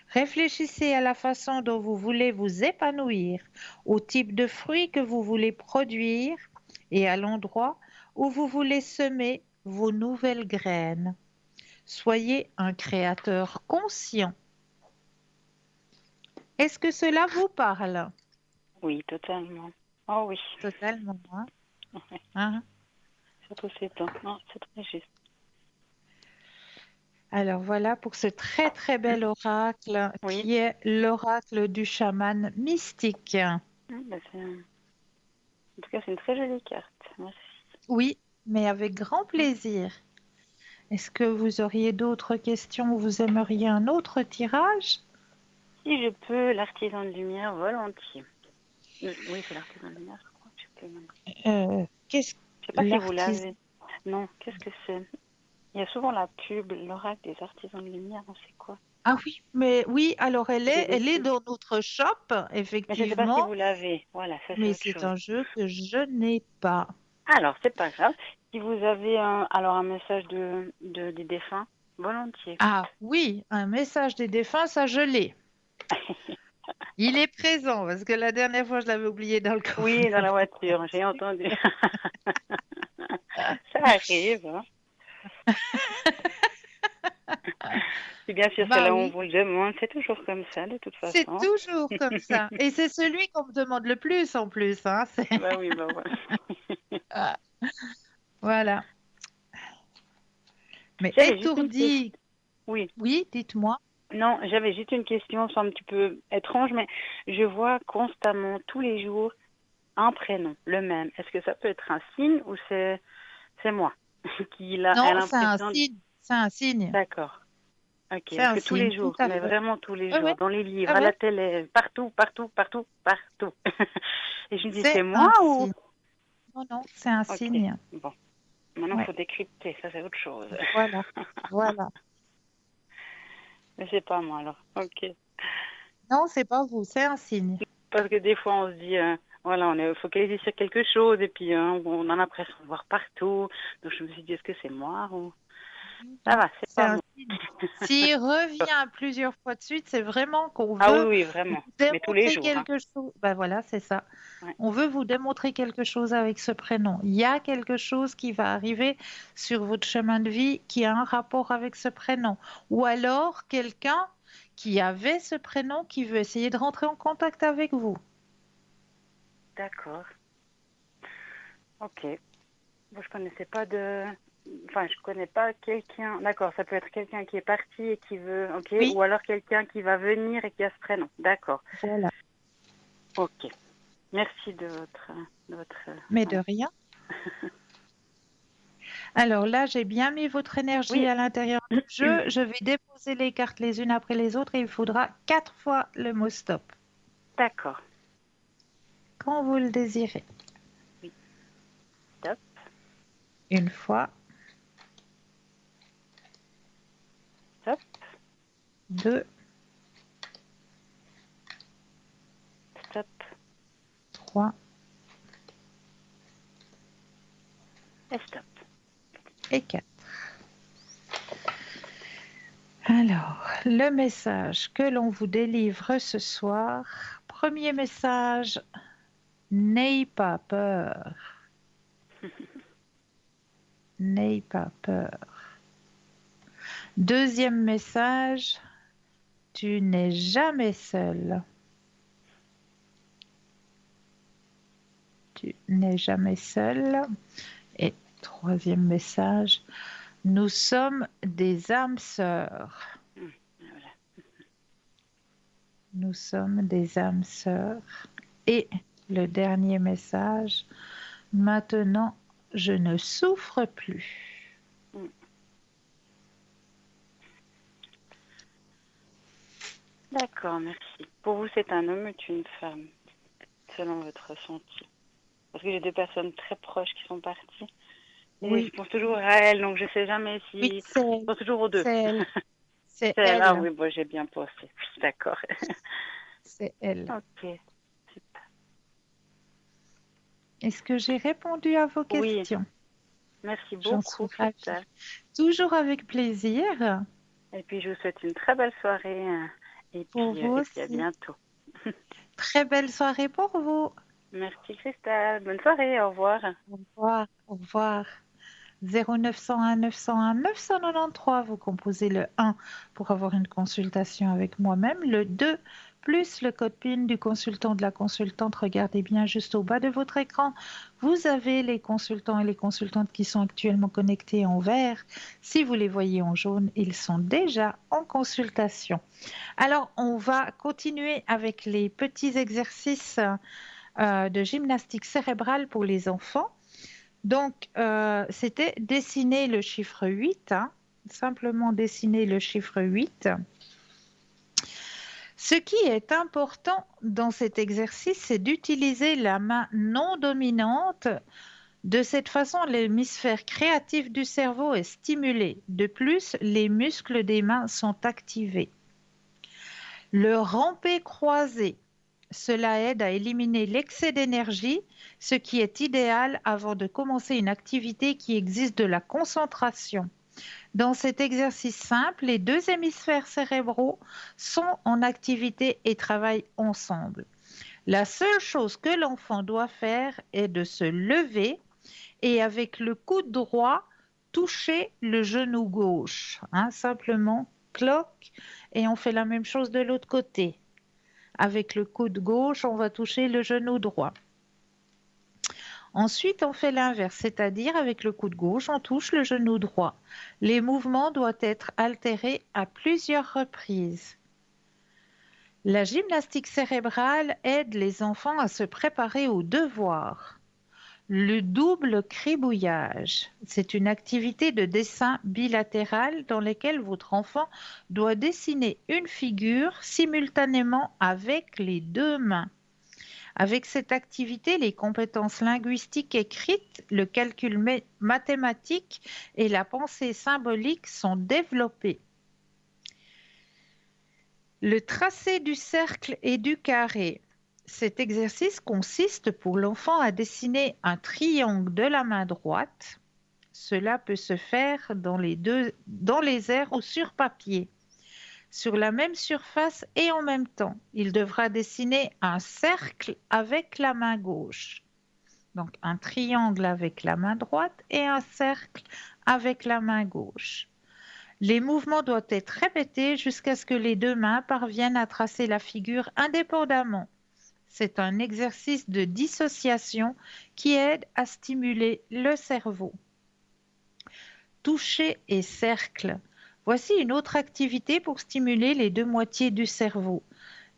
Réfléchissez à la façon dont vous voulez vous épanouir, au type de fruits que vous voulez produire et à l'endroit où vous voulez semer vos nouvelles graines. Soyez un créateur conscient. Est-ce que cela vous parle? Oui, totalement. Oh oui. Totalement. Hein? Ouais. Hein? Surtout ces temps. Non, c'est très juste. Alors voilà pour ce très très bel oracle Oui. qui est l'oracle du chaman mystique. Bah, en tout cas, c'est une très jolie carte. Merci. Oui, mais avec grand plaisir. Est-ce que vous auriez d'autres questions ou vous aimeriez un autre tirage? Si je peux, l'artisan de lumière, volontiers. Oui, c'est l'artisan de lumière, je crois. Je sais plus maintenant. Qu'est-ce Je sais pas si vous l'artisan? l'avez. Non, qu'est-ce que c'est? Il y a souvent la pub, l'oracle des artisans de lumière, on sait quoi. Ah oui, mais oui, alors J'ai elle est dessus. dans notre shop, Mais je ne sais pas si effectivement, vous l'avez. Voilà, ça c'est mais autre c'est chose. un jeu que je n'ai pas. Alors, c'est pas grave. Si vous avez un message des défunts, volontiers. Ah oui, un message des défunts, ça je l'ai. Il est présent parce que la dernière fois je l'avais oublié dans le coffre. Oui, dans la voiture, j'ai entendu. Ça arrive, hein. Et bien sûr, c'est Bah là où on oui, vous le demande, c'est toujours comme ça, de toute c'est façon. toujours comme ça. Et c'est celui qu'on me demande le plus en plus, hein. Bah oui, bah voilà. Ah, voilà. Mais J'avais juste une question. étourdi, Oui, oui, dites-moi. non, j'avais juste une question, c'est un petit peu étrange, mais je vois constamment, tous les jours, un prénom, le même. Est-ce que ça peut être un signe ou c'est moi qui a Non, c'est un l'impression. signe. C'est un signe. D'accord. Ok. C'est Est-ce un que tous signe, les tout jours, à mais fait. vraiment tous les Ouais, jours, ouais, dans les livres, ouais, à la ouais. télé, partout, partout, partout, partout. Et je me dis, C'est c'est moi un ou. signe. Non, non, c'est un Ok. signe. Bon. Maintenant, il Ouais, faut décrypter, ça c'est autre chose. voilà. Voilà. Mais c'est pas moi alors. Ok. Non, c'est pas vous, c'est un signe. Parce que des fois, on se dit, voilà, on est focalisé sur quelque chose et puis on a l'impression de voir partout. Donc je me suis dit, est-ce que c'est moi ou. Ça Non, va, c'est c'est pas un moi. signe. S'il revient plusieurs fois de suite, c'est vraiment qu'on Ah oui, veut oui, vous vraiment. Mais tous les démontrer jours, hein. quelque chose. Ben voilà, c'est ça. Ouais. On veut vous démontrer quelque chose avec ce prénom. Il y a quelque chose qui va arriver sur votre chemin de vie qui a un rapport avec ce prénom. Ou alors quelqu'un qui avait ce prénom qui veut essayer de rentrer en contact avec vous. D'accord. Ok. Moi, je connaissais pas de. Enfin, je connais pas quelqu'un. D'accord, ça peut être quelqu'un qui est parti et qui veut. Ok. Oui, Ou alors quelqu'un qui va venir et qui a ce prénom. D'accord. voilà. Ok. Merci de votre. Mais de Voilà. rien. Alors là, j'ai bien mis votre énergie Oui. à l'intérieur du jeu. Je vais déposer les cartes les unes après les autres et il faudra 4 fois le mot stop, D'accord. quand vous le désirez. Oui. Stop. Une fois, Stop. deux, Stop. trois Et stop. et quatre. Alors, le message que l'on vous délivre ce soir. Premier message, n'aie pas peur. N'aie pas peur. Deuxième message, tu n'es jamais seul. Tu n'es jamais seul. Et troisième message, nous sommes des âmes sœurs. Voilà. Nous sommes des âmes sœurs. Et le dernier message, maintenant, je ne souffre plus. Mm. D'accord, merci. Pour vous, c'est un homme ou une femme, selon votre ressenti? Parce que j'ai deux personnes très proches qui sont parties. Et je Oui, pense toujours à elle, donc je sais jamais oui, si. c'est Je elle. pense toujours aux deux. C'est elle. C'est C'est elle. Ah elle. oui, bon, j'ai bien pensé. Oui, d'accord. C'est elle. Ok, super. Est-ce que j'ai répondu à vos Oui, questions? merci J'en suis beaucoup, ravie. Christelle. Toujours avec plaisir. Et puis, je vous souhaite une très belle soirée. Pour vous Et puis à aussi. bientôt. Très belle soirée pour vous. Merci, Christelle. Bonne soirée. Au revoir. Au revoir. Au revoir. 0901 901 993, vous composez le 1 pour avoir une consultation avec moi-même, le 2 plus le code PIN du consultant ou de la consultante. Regardez bien juste au bas de votre écran. Vous avez les consultants et les consultantes qui sont actuellement connectés en vert. Si vous les voyez en jaune, ils sont déjà en consultation. Alors, on va continuer avec les petits exercices de gymnastique cérébrale pour les enfants. Donc, c'était dessiner le chiffre 8, hein, simplement dessiner le chiffre 8. Ce qui est important dans cet exercice, c'est d'utiliser la main non dominante. De cette façon, l'hémisphère créatif du cerveau est stimulé. De plus, les muscles des mains sont activés. Le ramper croisé, cela aide à éliminer l'excès d'énergie, ce qui est idéal avant de commencer une activité qui exige de la concentration. Dans cet exercice simple, les deux hémisphères cérébraux sont en activité et travaillent ensemble. La seule chose que l'enfant doit faire est de se lever et avec le coude droit toucher le genou gauche, hein, simplement cloc, et on fait la même chose de l'autre côté. Avec le coude gauche, on va toucher le genou droit. Ensuite, on fait l'inverse, c'est-à-dire avec le coude gauche, on touche le genou droit. Les mouvements doivent être altérés à plusieurs reprises. La gymnastique cérébrale aide les enfants à se préparer aux devoirs. Le double cribouillage, c'est une activité de dessin bilatéral dans laquelle votre enfant doit dessiner une figure simultanément avec les deux mains. Avec cette activité, les compétences linguistiques écrites, le calcul mathématique et la pensée symbolique sont développées. Le tracé du cercle et du carré. Cet exercice consiste pour l'enfant à dessiner un triangle de la main droite. Cela peut se faire dans les airs ou sur papier. Sur la même surface et en même temps, il devra dessiner un cercle avec la main gauche. Donc un triangle avec la main droite et un cercle avec la main gauche. Les mouvements doivent être répétés jusqu'à ce que les deux mains parviennent à tracer la figure indépendamment. C'est un exercice de dissociation qui aide à stimuler le cerveau. Toucher et cercle. Voici une autre activité pour stimuler les deux moitiés du cerveau.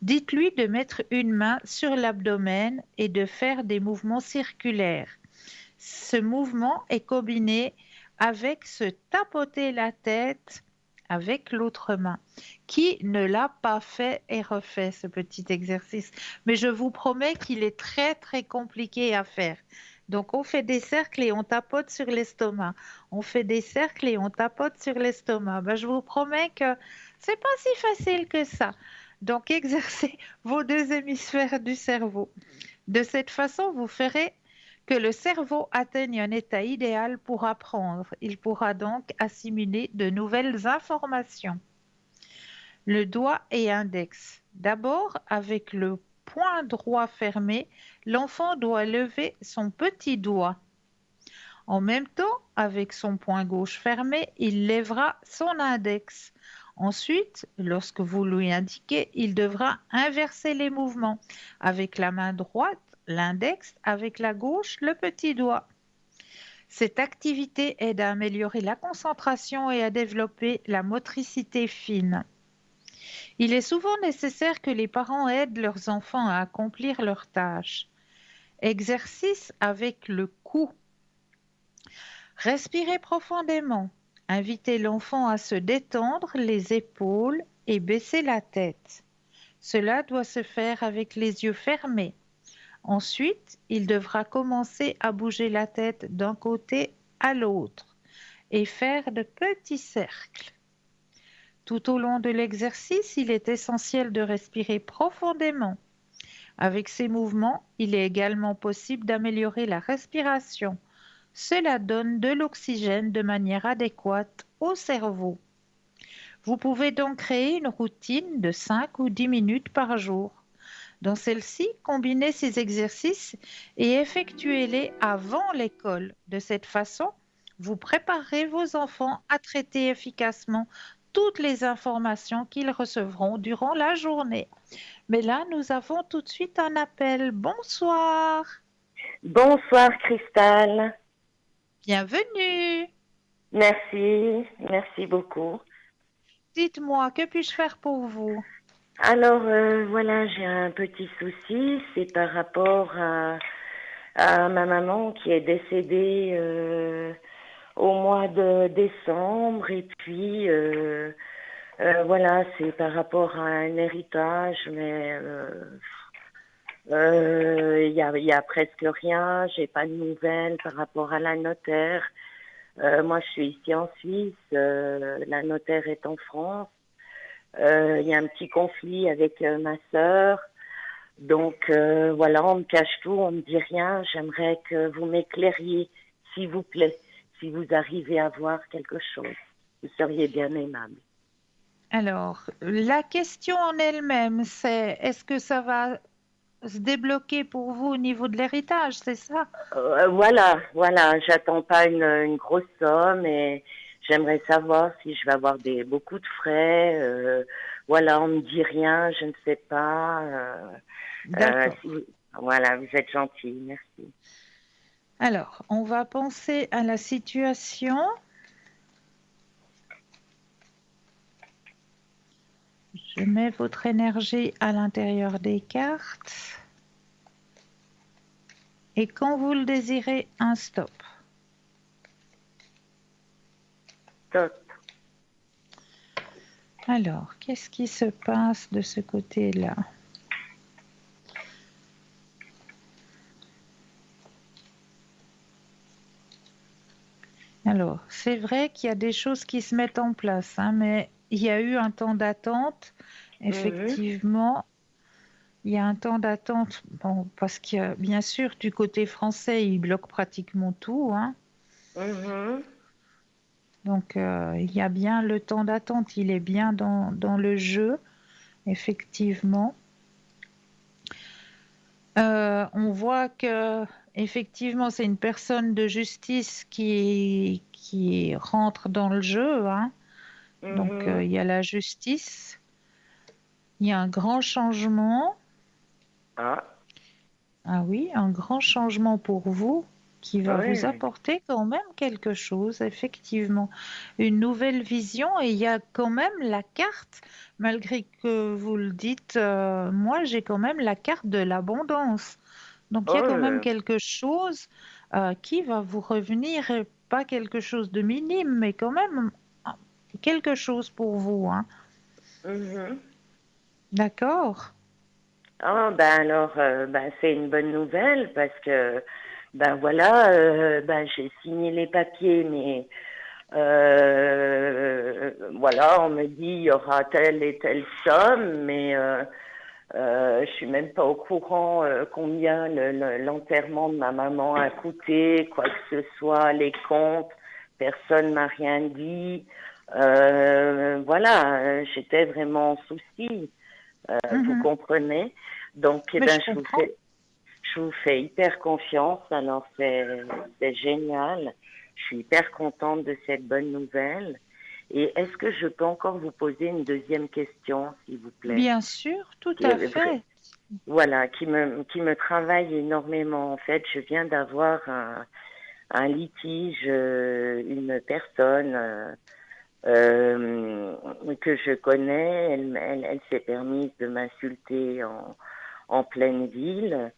Dites-lui de mettre une main sur l'abdomen et de faire des mouvements circulaires. Ce mouvement est combiné avec se tapoter la tête avec l'autre main. Qui ne l'a pas fait et refait ce petit exercice? Mais je vous promets qu'il est très très compliqué à faire. Donc on fait des cercles et on tapote sur l'estomac. On fait des cercles et on tapote sur l'estomac. Ben, je vous promets que c'est pas si facile que ça. Donc exercez vos deux hémisphères du cerveau. De cette façon, vous ferez que le cerveau atteigne un état idéal pour apprendre. Il pourra donc assimiler de nouvelles informations. Le doigt et index. D'abord, avec le poing droit fermé, l'enfant doit lever son petit doigt. En même temps, avec son poing gauche fermé, il lèvera son index. Ensuite, lorsque vous lui indiquez, il devra inverser les mouvements. Avec la main droite, l'index, avec la gauche, le petit doigt. Cette activité aide à améliorer la concentration et à développer la motricité fine. Il est souvent nécessaire que les parents aident leurs enfants à accomplir leurs tâches. Exercice avec le cou. Respirez profondément. Invitez l'enfant à se détendre les épaules et baisser la tête. Cela doit se faire avec les yeux fermés. Ensuite, il devra commencer à bouger la tête d'un côté à l'autre et faire de petits cercles. Tout au long de l'exercice, il est essentiel de respirer profondément. Avec ces mouvements, il est également possible d'améliorer la respiration. Cela donne de l'oxygène de manière adéquate au cerveau. Vous pouvez donc créer une routine de 5 ou 10 minutes par jour. Dans celle-ci, combinez ces exercices et effectuez-les avant l'école. De cette façon, vous préparerez vos enfants à traiter efficacement toutes les informations qu'ils recevront durant la journée. Mais là, nous avons tout de suite un appel. Bonsoir. Bonsoir Cristal. Bienvenue. Merci beaucoup. Dites-moi, que puis-je faire pour vous? Alors voilà, j'ai un petit souci, c'est par rapport à ma maman qui est décédée au mois de décembre et puis voilà, c'est par rapport à un héritage, mais il y a presque rien, j'ai pas de nouvelles par rapport à la notaire. Moi, je suis ici en Suisse, la notaire est en France. Il y a un petit conflit avec ma sœur. Donc voilà, on me cache tout, on me dit rien. J'aimerais que vous m'éclairiez, s'il vous plaît, si vous arrivez à voir quelque chose. Vous seriez bien aimable. Alors, la question en elle-même, c'est est-ce que ça va se débloquer pour vous au niveau de l'héritage, c'est ça? Voilà. J'attends pas une grosse somme et j'aimerais savoir si je vais avoir beaucoup de frais. Voilà, on me dit rien, je ne sais pas. D'accord. Voilà, vous êtes gentil, merci. Alors, on va penser à la situation. Je mets votre énergie à l'intérieur des cartes. Et quand vous le désirez, un stop. Top. Alors, qu'est-ce qui se passe de ce côté-là? Alors, c'est vrai qu'il y a des choses qui se mettent en place, hein, mais il y a eu un temps d'attente. Effectivement, il y a un temps d'attente, bon, parce que bien sûr, du côté français, ils bloquent pratiquement tout, hein. Mhm. Donc, il y a bien le temps d'attente, il est bien dans le jeu, effectivement. On voit que effectivement, c'est une personne de justice qui rentre dans le jeu, hein. Donc, Mhm. il y a la justice, il y a un grand changement. Ah, Ah oui, un grand changement pour vous qui va vous oui. apporter quand même quelque chose, effectivement. Une nouvelle vision et il y a quand même la carte, malgré que vous le dites, moi j'ai quand même la carte de l'abondance. Donc il y a quand même Oh, quelque chose qui va vous revenir, et pas quelque chose de minime, mais quand même quelque chose pour vous, hein. mhm. D'accord? Ah, ben alors, ben, c'est une bonne nouvelle parce que, ben voilà, ben, j'ai signé les papiers, mais voilà, on me dit il y aura telle et telle somme, mais je suis même pas au courant combien l'enterrement de ma maman a coûté, quoi que ce soit, les comptes, personne m'a rien dit. Voilà, j'étais vraiment en souci, vous Mhm. comprenez. Donc, eh Mais ben, je comprends. je vous fais hyper confiance. Alors, c'est génial. Je suis hyper contente de cette bonne nouvelle. Et est-ce que je peux encore vous poser une deuxième question, s'il vous plaît? Bien sûr, tout Qui à est vrai- fait. Voilà, qui me travaille énormément. En fait, je viens d'avoir un litige, une personne que je connais, elle s'est permise de m'insulter en pleine ville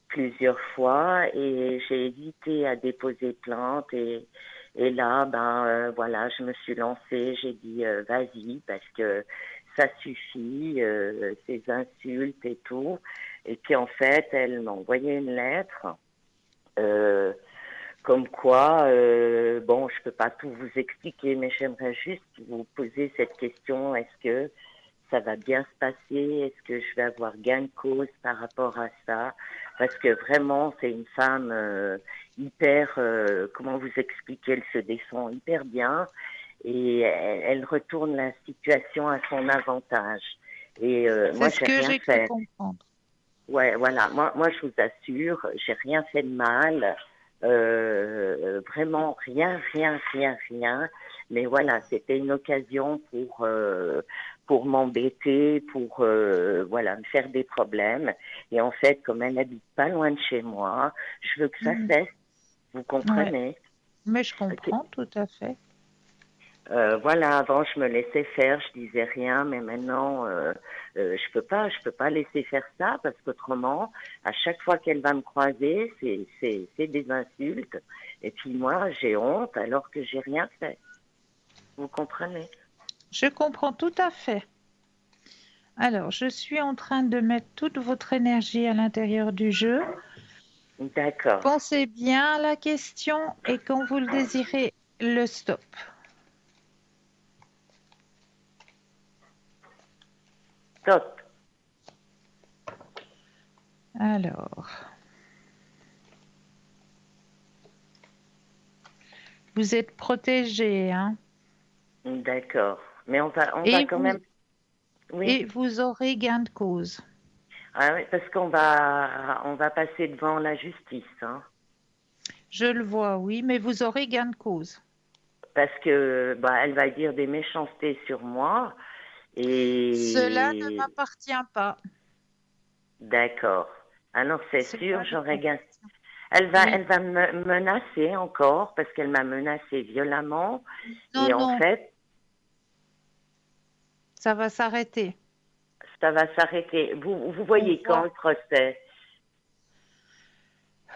plusieurs fois et j'ai hésité à déposer plainte et là, ben voilà, je me suis lancée, j'ai dit vas-y parce que ça suffit, ces insultes et tout. Et puis en fait, elle m'a envoyé une lettre. Euh, Comme quoi, bon, je peux pas tout vous expliquer, mais j'aimerais juste vous poser cette question. Est-ce que ça va bien se passer? Est-ce que je vais avoir gain de cause par rapport à ça? Parce que vraiment, c'est une femme hyper, comment vous expliquer, elle se défend hyper bien et elle retourne la situation à son avantage. Et C'est moi, ce j'ai que rien j'ai cru fait. comprendre. Ouais, voilà. Moi, je vous assure, j'ai rien fait de mal. Vraiment rien. Mais voilà, c'était une occasion pour m'embêter, pour voilà, me faire des problèmes. Et en fait, comme elle habite pas loin de chez moi, je veux que ça Mhm. cesse. Vous Ouais, comprenez? mais je Ok. comprends tout à fait. Voilà, avant je me laissais faire, je disais rien, mais maintenant je peux pas laisser faire ça parce qu'autrement, à chaque fois qu'elle va me croiser, c'est des insultes. Et puis moi, j'ai honte alors que j'ai rien fait. Vous comprenez? Je comprends tout à fait. Alors, je suis en train de mettre toute votre énergie à l'intérieur du jeu. D'accord. Pensez bien à la question et quand vous le désirez, le stop. Top. Alors, vous êtes protégé, hein, D'accord. Mais on va et quand même. Oui. vous aurez gain de cause. Ah oui, parce on va passer devant la justice, hein. Je le vois, oui, mais vous aurez gain de cause. Parce que bah, elle va dire des méchancetés sur moi Cela ne et m'appartient pas. d'accord. Alors c'est sûr, Cela ne j'aurai gain. m'appartient pas. Oui. Elle va me menacer encore parce qu'elle m'a menacé violemment Non, et en non, fait, ça va s'arrêter. ça va s'arrêter. Vous On voyez quand voit. le procès?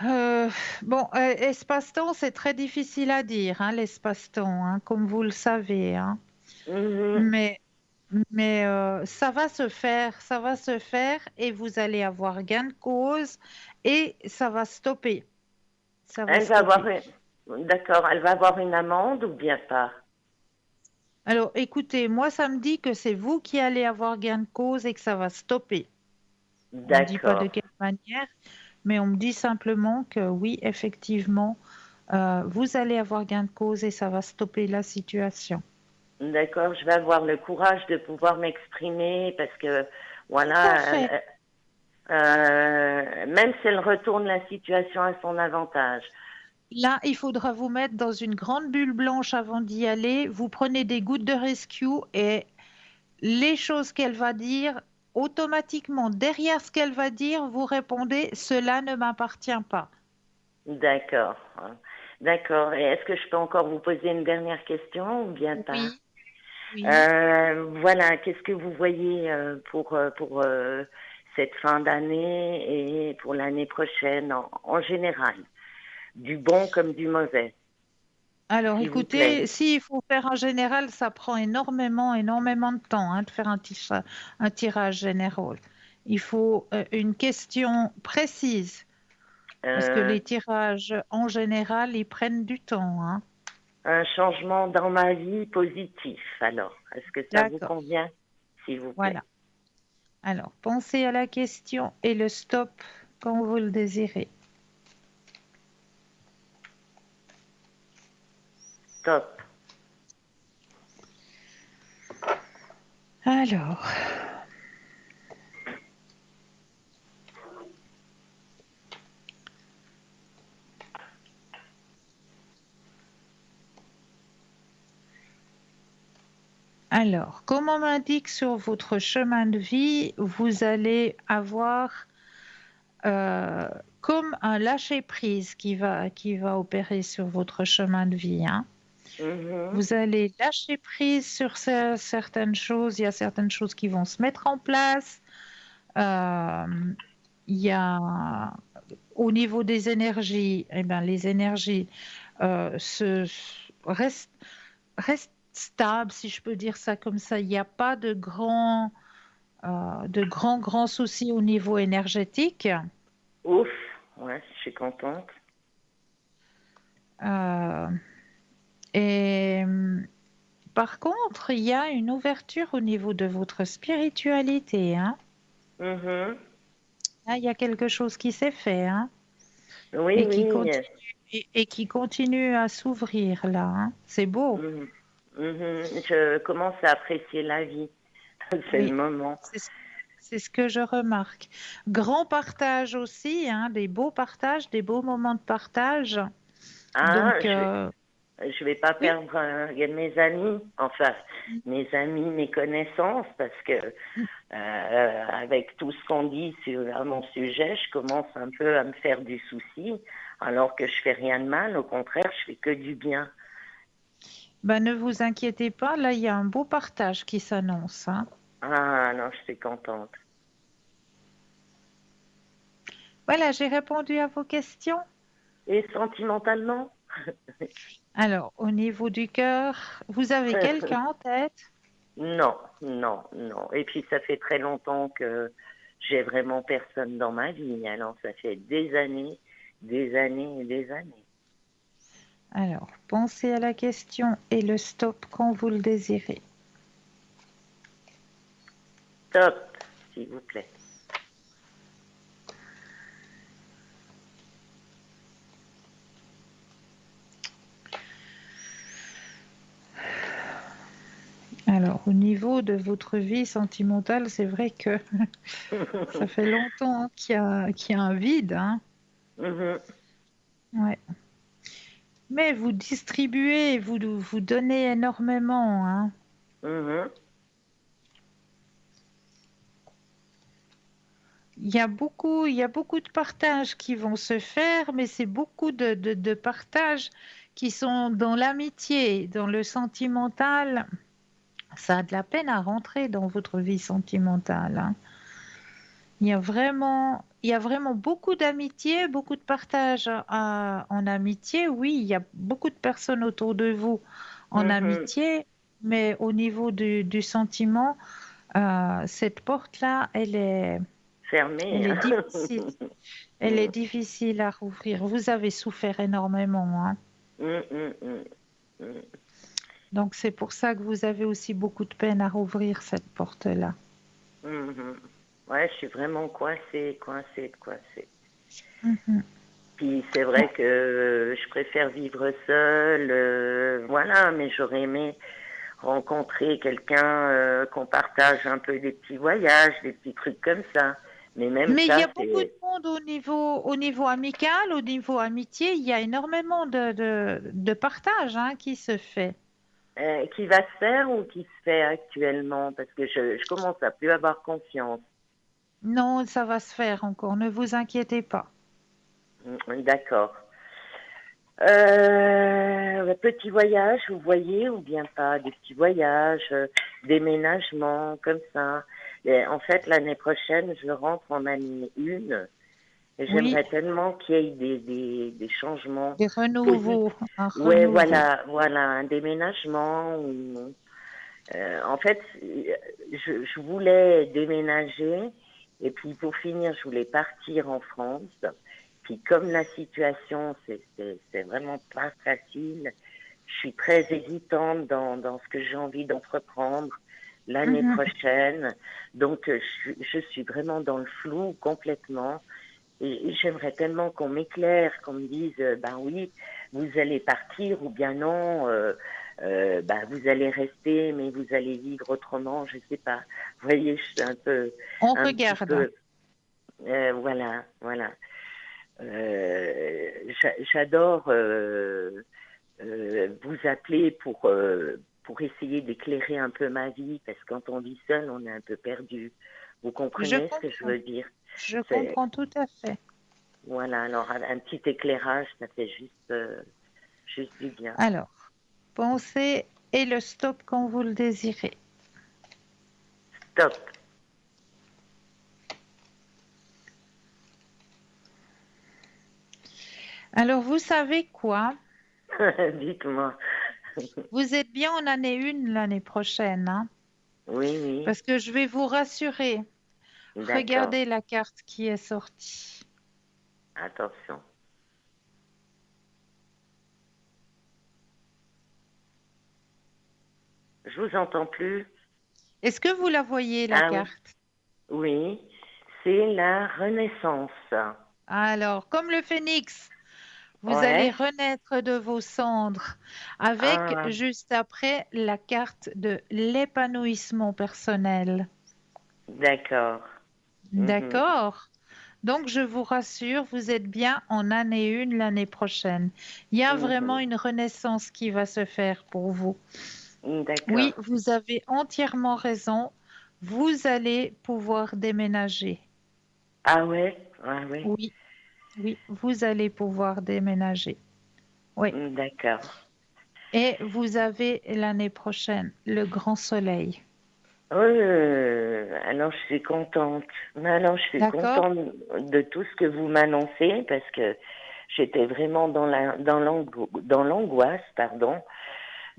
Euh, bon, espace-temps, c'est très difficile à dire, hein, l'espace-temps, hein, comme vous le savez, hein. Mhm. Mais, mais ça va se faire et vous allez avoir gain de cause et ça va stopper. Ça va Elle va avoir stopper. d'accord, elle va avoir une amende ou bien pas? Alors, écoutez, moi, ça me dit que c'est vous qui allez avoir gain de cause et que ça va stopper. On ne me dit pas de D'accord. quelle manière, mais on me dit simplement que oui, effectivement, vous allez avoir gain de cause et ça va stopper la situation. D'accord, je vais avoir le courage de pouvoir m'exprimer parce que Tout à voilà, fait. même si elle retourne la situation à son avantage. Là, il faudra vous mettre dans une grande bulle blanche avant d'y aller. Vous prenez des gouttes de rescue et les choses qu'elle va dire, automatiquement, derrière ce qu'elle va dire, vous répondez, cela ne m'appartient pas. D'accord. D'accord. Et est-ce que je peux encore vous poser une dernière question ou bien pas? Oui, oui. Voilà, qu'est-ce que vous voyez pour cette fin d'année et pour l'année prochaine en général, du bon comme du mauvais, Alors, s'il vous plaît. écoutez, s'il faut faire un général, ça prend énormément, énormément de temps, hein, de faire un tirage général. Il faut une question précise, parce que Euh, les tirages, en général, ils prennent du temps, hein. un changement dans ma vie positif. Alors, est-ce que ça vous D'accord, convient, s'il vous plaît? voilà. Alors, pensez à la question et le stop quand vous le désirez. Top. Alors, comme on m'indique sur votre chemin de vie, vous allez avoir euh, comme un lâcher-prise qui va opérer sur votre chemin de vie, hein. Mhm. Vous allez lâcher prise sur certaines choses. Il y a certaines choses qui vont se mettre en place. Euh, il y a au niveau des énergies, eh ben, les énergies restent, restent stables, si je peux dire ça comme ça. Il n'y a pas de grands soucis au niveau énergétique. Ouf. Ouais, je suis contente. Euh, et par contre, il y a une ouverture au niveau de votre spiritualité, hein. Mhm. Là, il y a quelque chose qui s'est fait, hein, Oui, et qui oui. continue, et qui continue à s'ouvrir là, hein. C'est beau. Mhm. Mhm. Je commence à apprécier la vie. C'est le Oui, moment. c'est ce c'est ce que je remarque. Grand partage aussi, hein, des beaux partages, des beaux moments de partage. Ah, Donc, je vais pas oui, perdre mes amis, enfin mes amis, mes connaissances, parce que avec tout ce qu'on dit à mon sujet, je commence un peu à me faire du souci, alors que je fais rien de mal. Au contraire, je fais que du bien. ben, ne vous inquiétez pas, là, il y a un beau partage qui s'annonce, hein. Ah non, je suis contente. Voilà, j'ai répondu à vos questions. Et sentimentalement? Alors, au niveau du cœur, vous avez quelqu'un en tête? Non, non, non. Et puis ça fait très longtemps que j'ai vraiment personne dans ma vie. Alors ça fait des années et des années. Alors, pensez à la question et le stop quand vous le désirez. Top, s'il vous plaît. Alors, au niveau niveau de votre vie sentimentale, c'est vrai que ça fait longtemps qu'il y a un vide, hein. Mhm, Ouais. Mais vous distribuez, vous donnez énormément, hein. mhm. Il y a beaucoup de partages qui vont se faire, mais c'est beaucoup de partages qui sont dans l'amitié, dans le sentimental. Ça a de la peine à rentrer dans votre vie sentimentale, hein. Il y a vraiment beaucoup d'amitié, beaucoup de partage en amitié. Oui, il y a beaucoup de personnes autour de vous en Mhm. amitié, mais au niveau du sentiment, cette porte-là, Fermé. elle est Hein. difficile. Elle est Mm, difficile à rouvrir. Vous avez souffert énormément, hein. mm, mm, mm, mm. Donc c'est pour ça que vous avez aussi beaucoup de peine à rouvrir cette porte-là. Mhm. Ouais, je suis vraiment coincée, coincée, coincée. Mhm. Puis c'est Bon, vrai que je préfère vivre seule, voilà, mais j'aurais aimé rencontrer quelqu'un, qu'on partage un peu des petits voyages, des petits trucs comme ça. Mais même mais il y ça, a beaucoup de c'est monde au niveau amical, au niveau amitié, il y a énormément de partage, hein, qui se fait. qui va se faire ou qui se fait actuellement, parce que je commence à plus avoir confiance. Non, ça va se faire encore, ne vous inquiétez pas. D'accord. Petit voyage, vous voyez, ou bien pas, des petits voyages, déménagements, comme ça. Et en fait, l'année prochaine, je rentre en année 1 et Oui, j'aimerais tellement qu'il y ait des changements des positifs. renouveaux, un Ouais, renouveau. voilà, voilà, un déménagement. En fait, je voulais déménager et puis pour finir, je voulais partir en France. Puis comme la situation, c'est vraiment pas facile, je suis très hésitante dans ce que j'ai envie d'entreprendre l'année Mhm. prochaine. Donc, je suis vraiment dans le flou complètement. Et j'aimerais tellement qu'on m'éclaire, qu'on me dise, ben oui, vous allez partir ou bien non, ben vous allez rester, mais vous allez vivre autrement, je sais pas. Vous voyez, je suis On un petit regarde. peu, voilà, voilà. J'adore vous appeler pour essayer d'éclairer un peu ma vie, parce que quand on vit seul, on est un peu perdu. Vous Je comprenez ce que je comprends. veux dire? Je C'est, comprends tout à fait. voilà, alors un petit éclairage, ça fait juste du bien. Alors, pensez et le stop quand vous le désirez. Top. Alors, vous savez quoi? Dites-moi. Vous êtes bien en année 1 l'année prochaine, hein? Oui, oui, Parce que je vais vous rassurer. d'accord. Regardez la carte qui est sortie. Attention. Je vous entends plus. Est-ce que vous la voyez, la Ah oui, carte? oui, c'est la Renaissance. Alors, comme le phénix, vous allez Ouais. renaître de vos cendres avec Ah, juste après la carte de l'épanouissement personnel. d'accord. Mhm, D'accord? Donc, je vous rassure, vous êtes bien en année 1 l'année prochaine. Il y a vraiment mhm. une renaissance qui va se faire pour vous. D'accord. Oui, vous avez entièrement raison. Vous allez pouvoir déménager. Ah ouais, ah ouais. Oui, oui, vous allez pouvoir déménager. Oui. D'accord. Et vous avez l'année prochaine le grand soleil. Alors je suis contente. Alors je suis D'accord? contente de tout ce que vous m'annoncez parce que j'étais vraiment dans l'angoisse, pardon.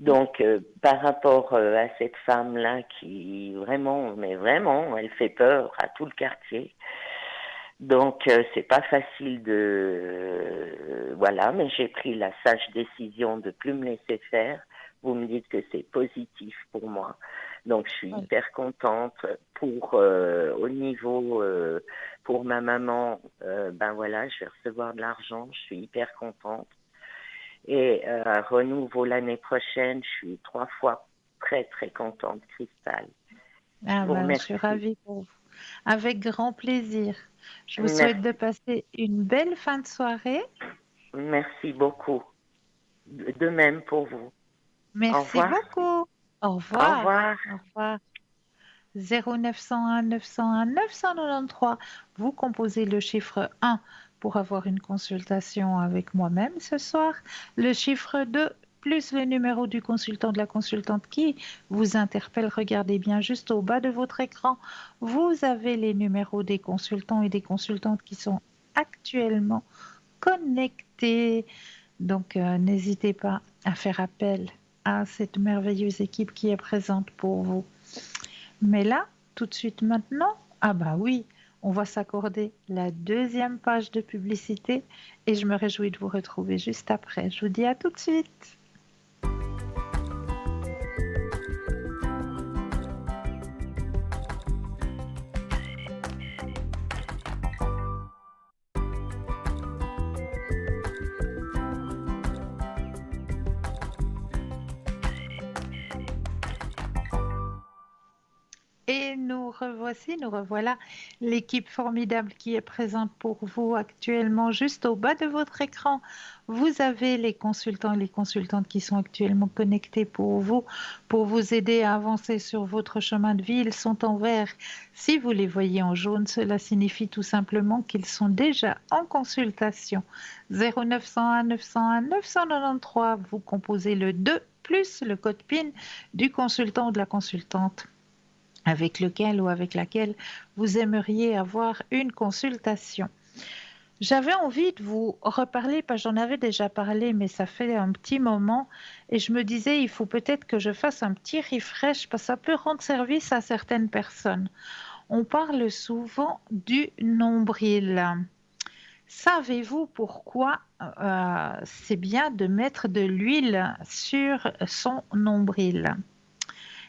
Donc par rapport à cette femme-là qui vraiment, mais vraiment, elle fait peur à tout le quartier. Donc c'est pas facile voilà, mais j'ai pris la sage décision de plus me laisser faire. Vous me dites que c'est positif pour moi. Donc je suis Voilà. hyper contente pour au niveau pour ma maman, ben voilà, je vais recevoir de l'argent, je suis hyper contente. Et à renouveau l'année prochaine, je suis 3 fois. très, très contente, Cristal. Ah Je vous ben, je suis remercie. ravie pour vous. Avec grand plaisir. Je vous souhaite de Merci, passer une belle fin de soirée. merci beaucoup. De même pour vous. Au Merci revoir. beaucoup. Au Au revoir. revoir. Au revoir. 0901 901 993. Vous composez le chiffre 1 pour avoir une consultation avec moi-même ce soir. Le chiffre 2 plus le numéro du consultant, de la consultante qui vous interpelle. Regardez bien juste au bas de votre écran. Vous avez les numéros des consultants et des consultantes qui sont actuellement connectés. Donc, n'hésitez pas à faire appel à cette merveilleuse équipe qui est présente pour vous. Mais là, tout de suite maintenant, ah bah oui, on va s'accorder la deuxième page de publicité et je me réjouis de vous retrouver juste après. Je vous dis à tout de suite. Et nous revoici, nous revoilà, l'équipe formidable qui est présente pour vous actuellement juste au bas de votre écran. Vous avez les consultants et les consultantes qui sont actuellement connectés pour vous aider à avancer sur votre chemin de vie. Ils sont en vert. Si vous les voyez en jaune, cela signifie tout simplement qu'ils sont déjà en consultation. 0901 901 993, vous composez le 2 plus le code PIN du consultant ou de la consultante avec lequel ou avec laquelle vous aimeriez avoir une consultation. J'avais envie de vous reparler, parce que j'en avais déjà parlé, mais ça fait un petit moment, et je me disais, il faut peut-être que je fasse un petit refresh, parce que ça peut rendre service à certaines personnes. On parle souvent du nombril. Savez-vous pourquoi c'est bien de mettre de l'huile sur son nombril?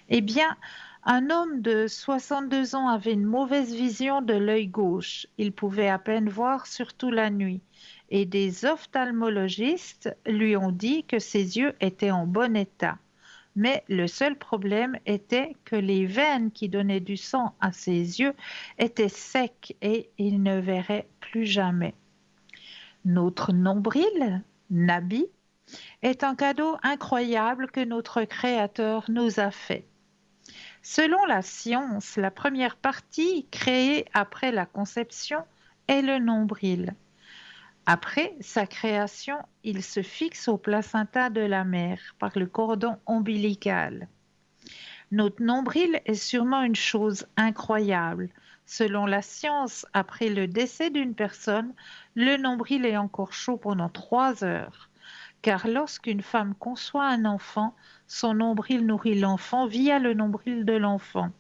Eh bien, un homme de 62 ans avait une mauvaise vision de l'œil gauche. Il pouvait à peine voir, surtout la nuit. Et des ophtalmologistes lui ont dit que ses yeux étaient en bon état. Mais le seul problème était que les veines qui donnaient du sang à ses yeux étaient secs et il ne verrait plus jamais. Notre nombril, Nabi, est un cadeau incroyable que notre Créateur nous a fait. Selon la science, la première partie créée après la conception est le nombril. Après sa création, il se fixe au placenta de la mère par le cordon ombilical. Notre nombril est sûrement une chose incroyable. Selon la science, après le décès d'une personne, le nombril est encore chaud pendant 3 heures. Car lorsqu'une femme conçoit un enfant, son nombril nourrit l'enfant via le nombril de l'enfant.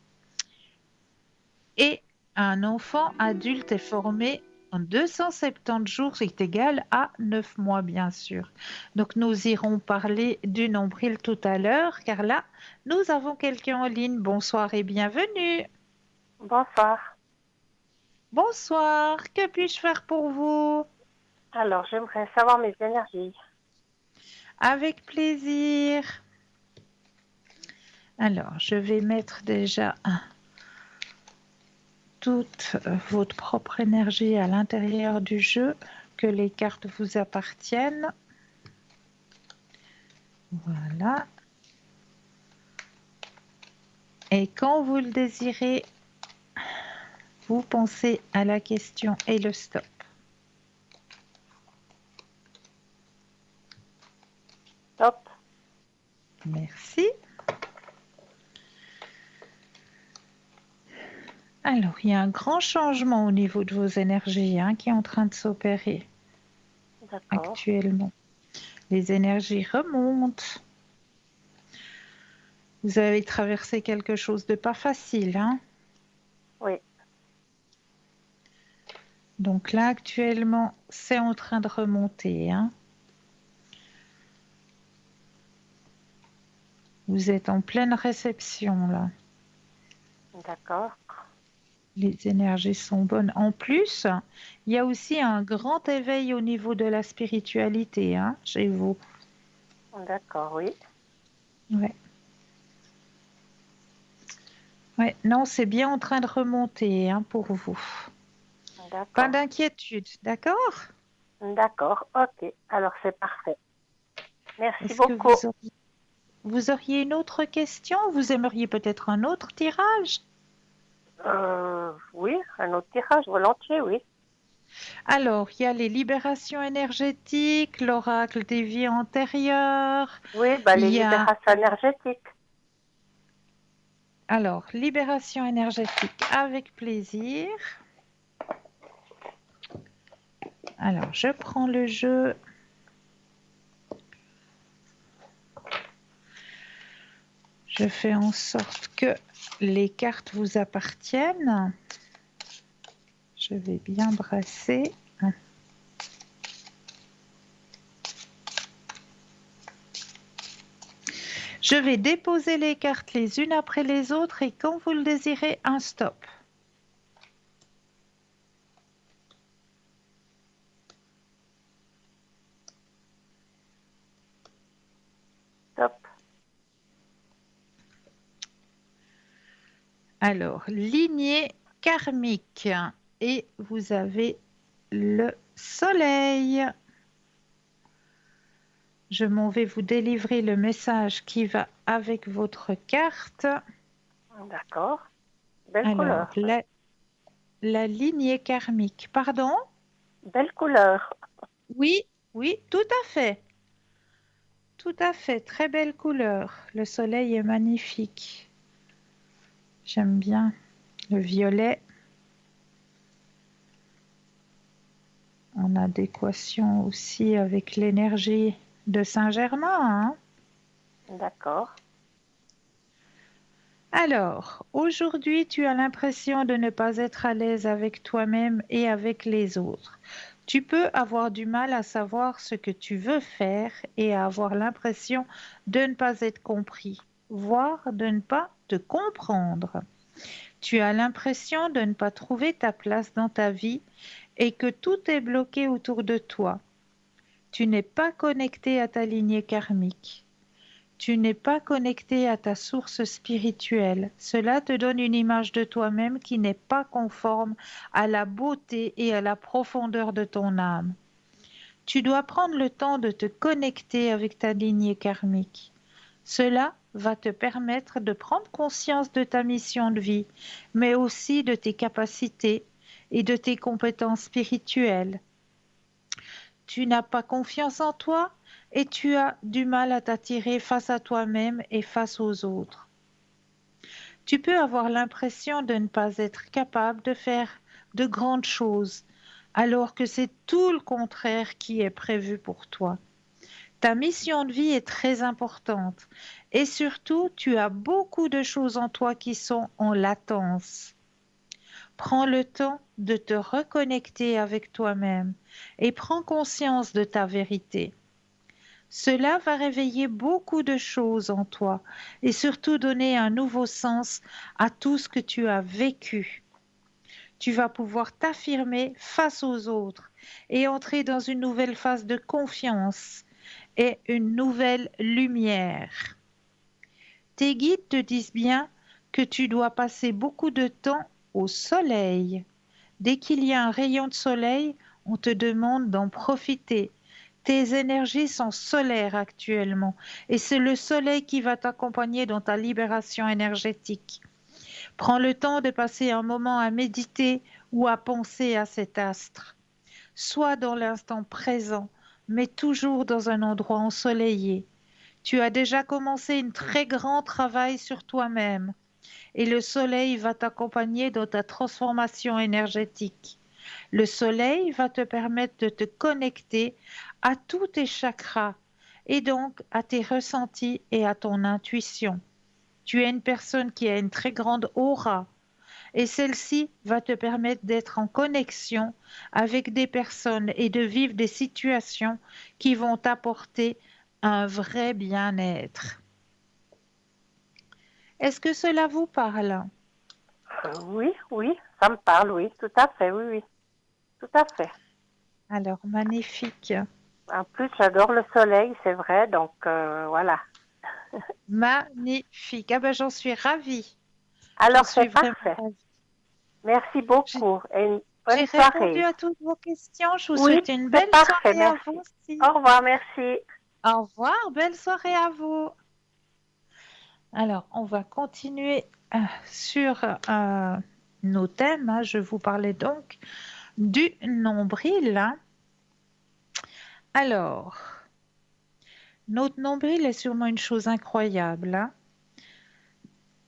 Et un enfant adulte est formé en 270 jours, c'est égal à 9 mois, bien sûr. Donc, nous irons parler du nombril tout à l'heure, car là, nous avons quelqu'un en ligne. Bonsoir et bienvenue. Bonsoir. Bonsoir, que puis-je faire pour vous? Alors, j'aimerais savoir mes énergies. Avec plaisir. Alors, je vais mettre déjà toute votre propre énergie à l'intérieur du jeu, que les cartes vous appartiennent. Voilà. Et quand vous le désirez, vous pensez à la question et le stop. Stop. Merci. Alors, il y a un grand changement au niveau de vos énergies qui est en train de s'opérer actuellement. Les énergies remontent. Vous avez traversé quelque chose de pas facile, Oui. Donc là, actuellement, c'est en train de remonter, Vous êtes en pleine réception, là. D'accord. Les énergies sont bonnes. En plus, il y a aussi un grand éveil au niveau de la spiritualité, chez vous. D'accord, oui. Ouais. Ouais, non, c'est bien en train de remonter hein, pour vous. Pas D'accord. d'inquiétude, d'accord? D'accord, ok. Alors c'est parfait. Merci Est-ce que beaucoup. vous auriez une autre question? Vous aimeriez peut-être un autre tirage? Oui, un autre tirage, volontiers, oui. Alors, il y a les libérations énergétiques, l'oracle des vies antérieures, Oui, bah, il les y a libérations énergétiques. alors libération énergétique avec plaisir. Alors, je prends le jeu. Je fais en sorte que les cartes vous appartiennent. Je vais bien brasser. Je vais déposer les cartes les unes après les autres et quand vous le désirez, un stop. Top. Alors, lignée karmique. Et vous avez le soleil. Je m'en vais vous délivrer le message qui va avec votre carte. D'accord. Belle Alors, couleur. la lignée karmique. Pardon? Belle couleur. Oui, oui, tout à fait. Tout à fait. Très belle couleur. Le soleil est magnifique. J'aime bien le violet. En adéquation aussi avec l'énergie de Saint-Germain, hein. D'accord. Alors, aujourd'hui, tu as l'impression de ne pas être à l'aise avec toi-même et avec les autres. Tu peux avoir du mal à savoir ce que tu veux faire et à avoir l'impression de ne pas être compris, voire de ne pas te comprendre. Tu as l'impression de ne pas trouver ta place dans ta vie et que tout est bloqué autour de toi. Tu n'es pas connecté à ta lignée karmique. Tu n'es pas connecté à ta source spirituelle. Cela te donne une image de toi-même qui n'est pas conforme à la beauté et à la profondeur de ton âme. Tu dois prendre le temps de te connecter avec ta lignée karmique. Cela va te permettre de prendre conscience de ta mission de vie, mais aussi de tes capacités et de tes compétences spirituelles. Tu n'as pas confiance en toi et tu as du mal à t'attirer face à toi-même et face aux autres. Tu peux avoir l'impression de ne pas être capable de faire de grandes choses, alors que c'est tout le contraire qui est prévu pour toi. Ta mission de vie est très importante et surtout, tu as beaucoup de choses en toi qui sont en latence. Prends le temps de te reconnecter avec toi-même et prends conscience de ta vérité. Cela va réveiller beaucoup de choses en toi et surtout donner un nouveau sens à tout ce que tu as vécu. Tu vas pouvoir t'affirmer face aux autres et entrer dans une nouvelle phase de confiance et une nouvelle lumière. Tes guides te disent bien que tu dois passer beaucoup de temps au soleil. Dès qu'il y a un rayon de soleil, on te demande d'en profiter. Tes énergies sont solaires actuellement et c'est le soleil qui va t'accompagner dans ta libération énergétique. Prends le temps de passer un moment à méditer ou à penser à cet astre. Sois dans l'instant présent, mais toujours dans un endroit ensoleillé. Tu as déjà commencé un très grand travail sur toi-même et le soleil va t'accompagner dans ta transformation énergétique. Le soleil va te permettre de te connecter à tous tes chakras et donc à tes ressentis et à ton intuition. Tu es une personne qui a une très grande aura et celle-ci va te permettre d'être en connexion avec des personnes et de vivre des situations qui vont t'apporter un vrai bien-être. Est-ce que cela vous parle? Oui, oui, ça me parle, oui, tout à fait, oui, oui, tout à fait. Alors, magnifique. En plus, j'adore le soleil, c'est vrai, donc voilà. Magnifique. Ah ben, j'en suis ravie. Alors, suis c'est vraiment parfait. ravie. Merci J'ai beaucoup et une j'ai bonne répondu soirée. à toutes vos questions. Je vous Oui, souhaite une c'est belle parfait, soirée à vous merci. aussi. Au revoir, merci. Au revoir, belle soirée à vous. Alors, on va continuer sur nos thèmes, hein. Je vous parlais donc du nombril, hein. Alors, notre nombril est sûrement une chose incroyable, hein.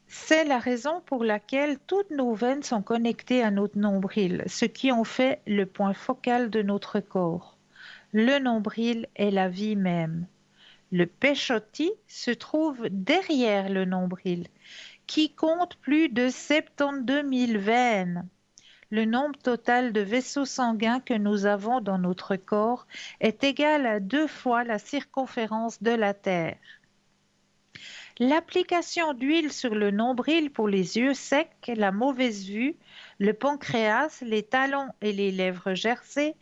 C'est la raison pour laquelle toutes nos veines sont connectées à notre nombril, ce qui en fait le point focal de notre corps. Le nombril est la vie même. Le péchotis se trouve derrière le nombril, qui compte plus de 72 000 veines. Le nombre total de vaisseaux sanguins que nous avons dans notre corps est égal à 2 fois la circonférence de la Terre. L'application d'huile sur le nombril pour les yeux secs, la mauvaise vue, le pancréas, les talons et les lèvres gercées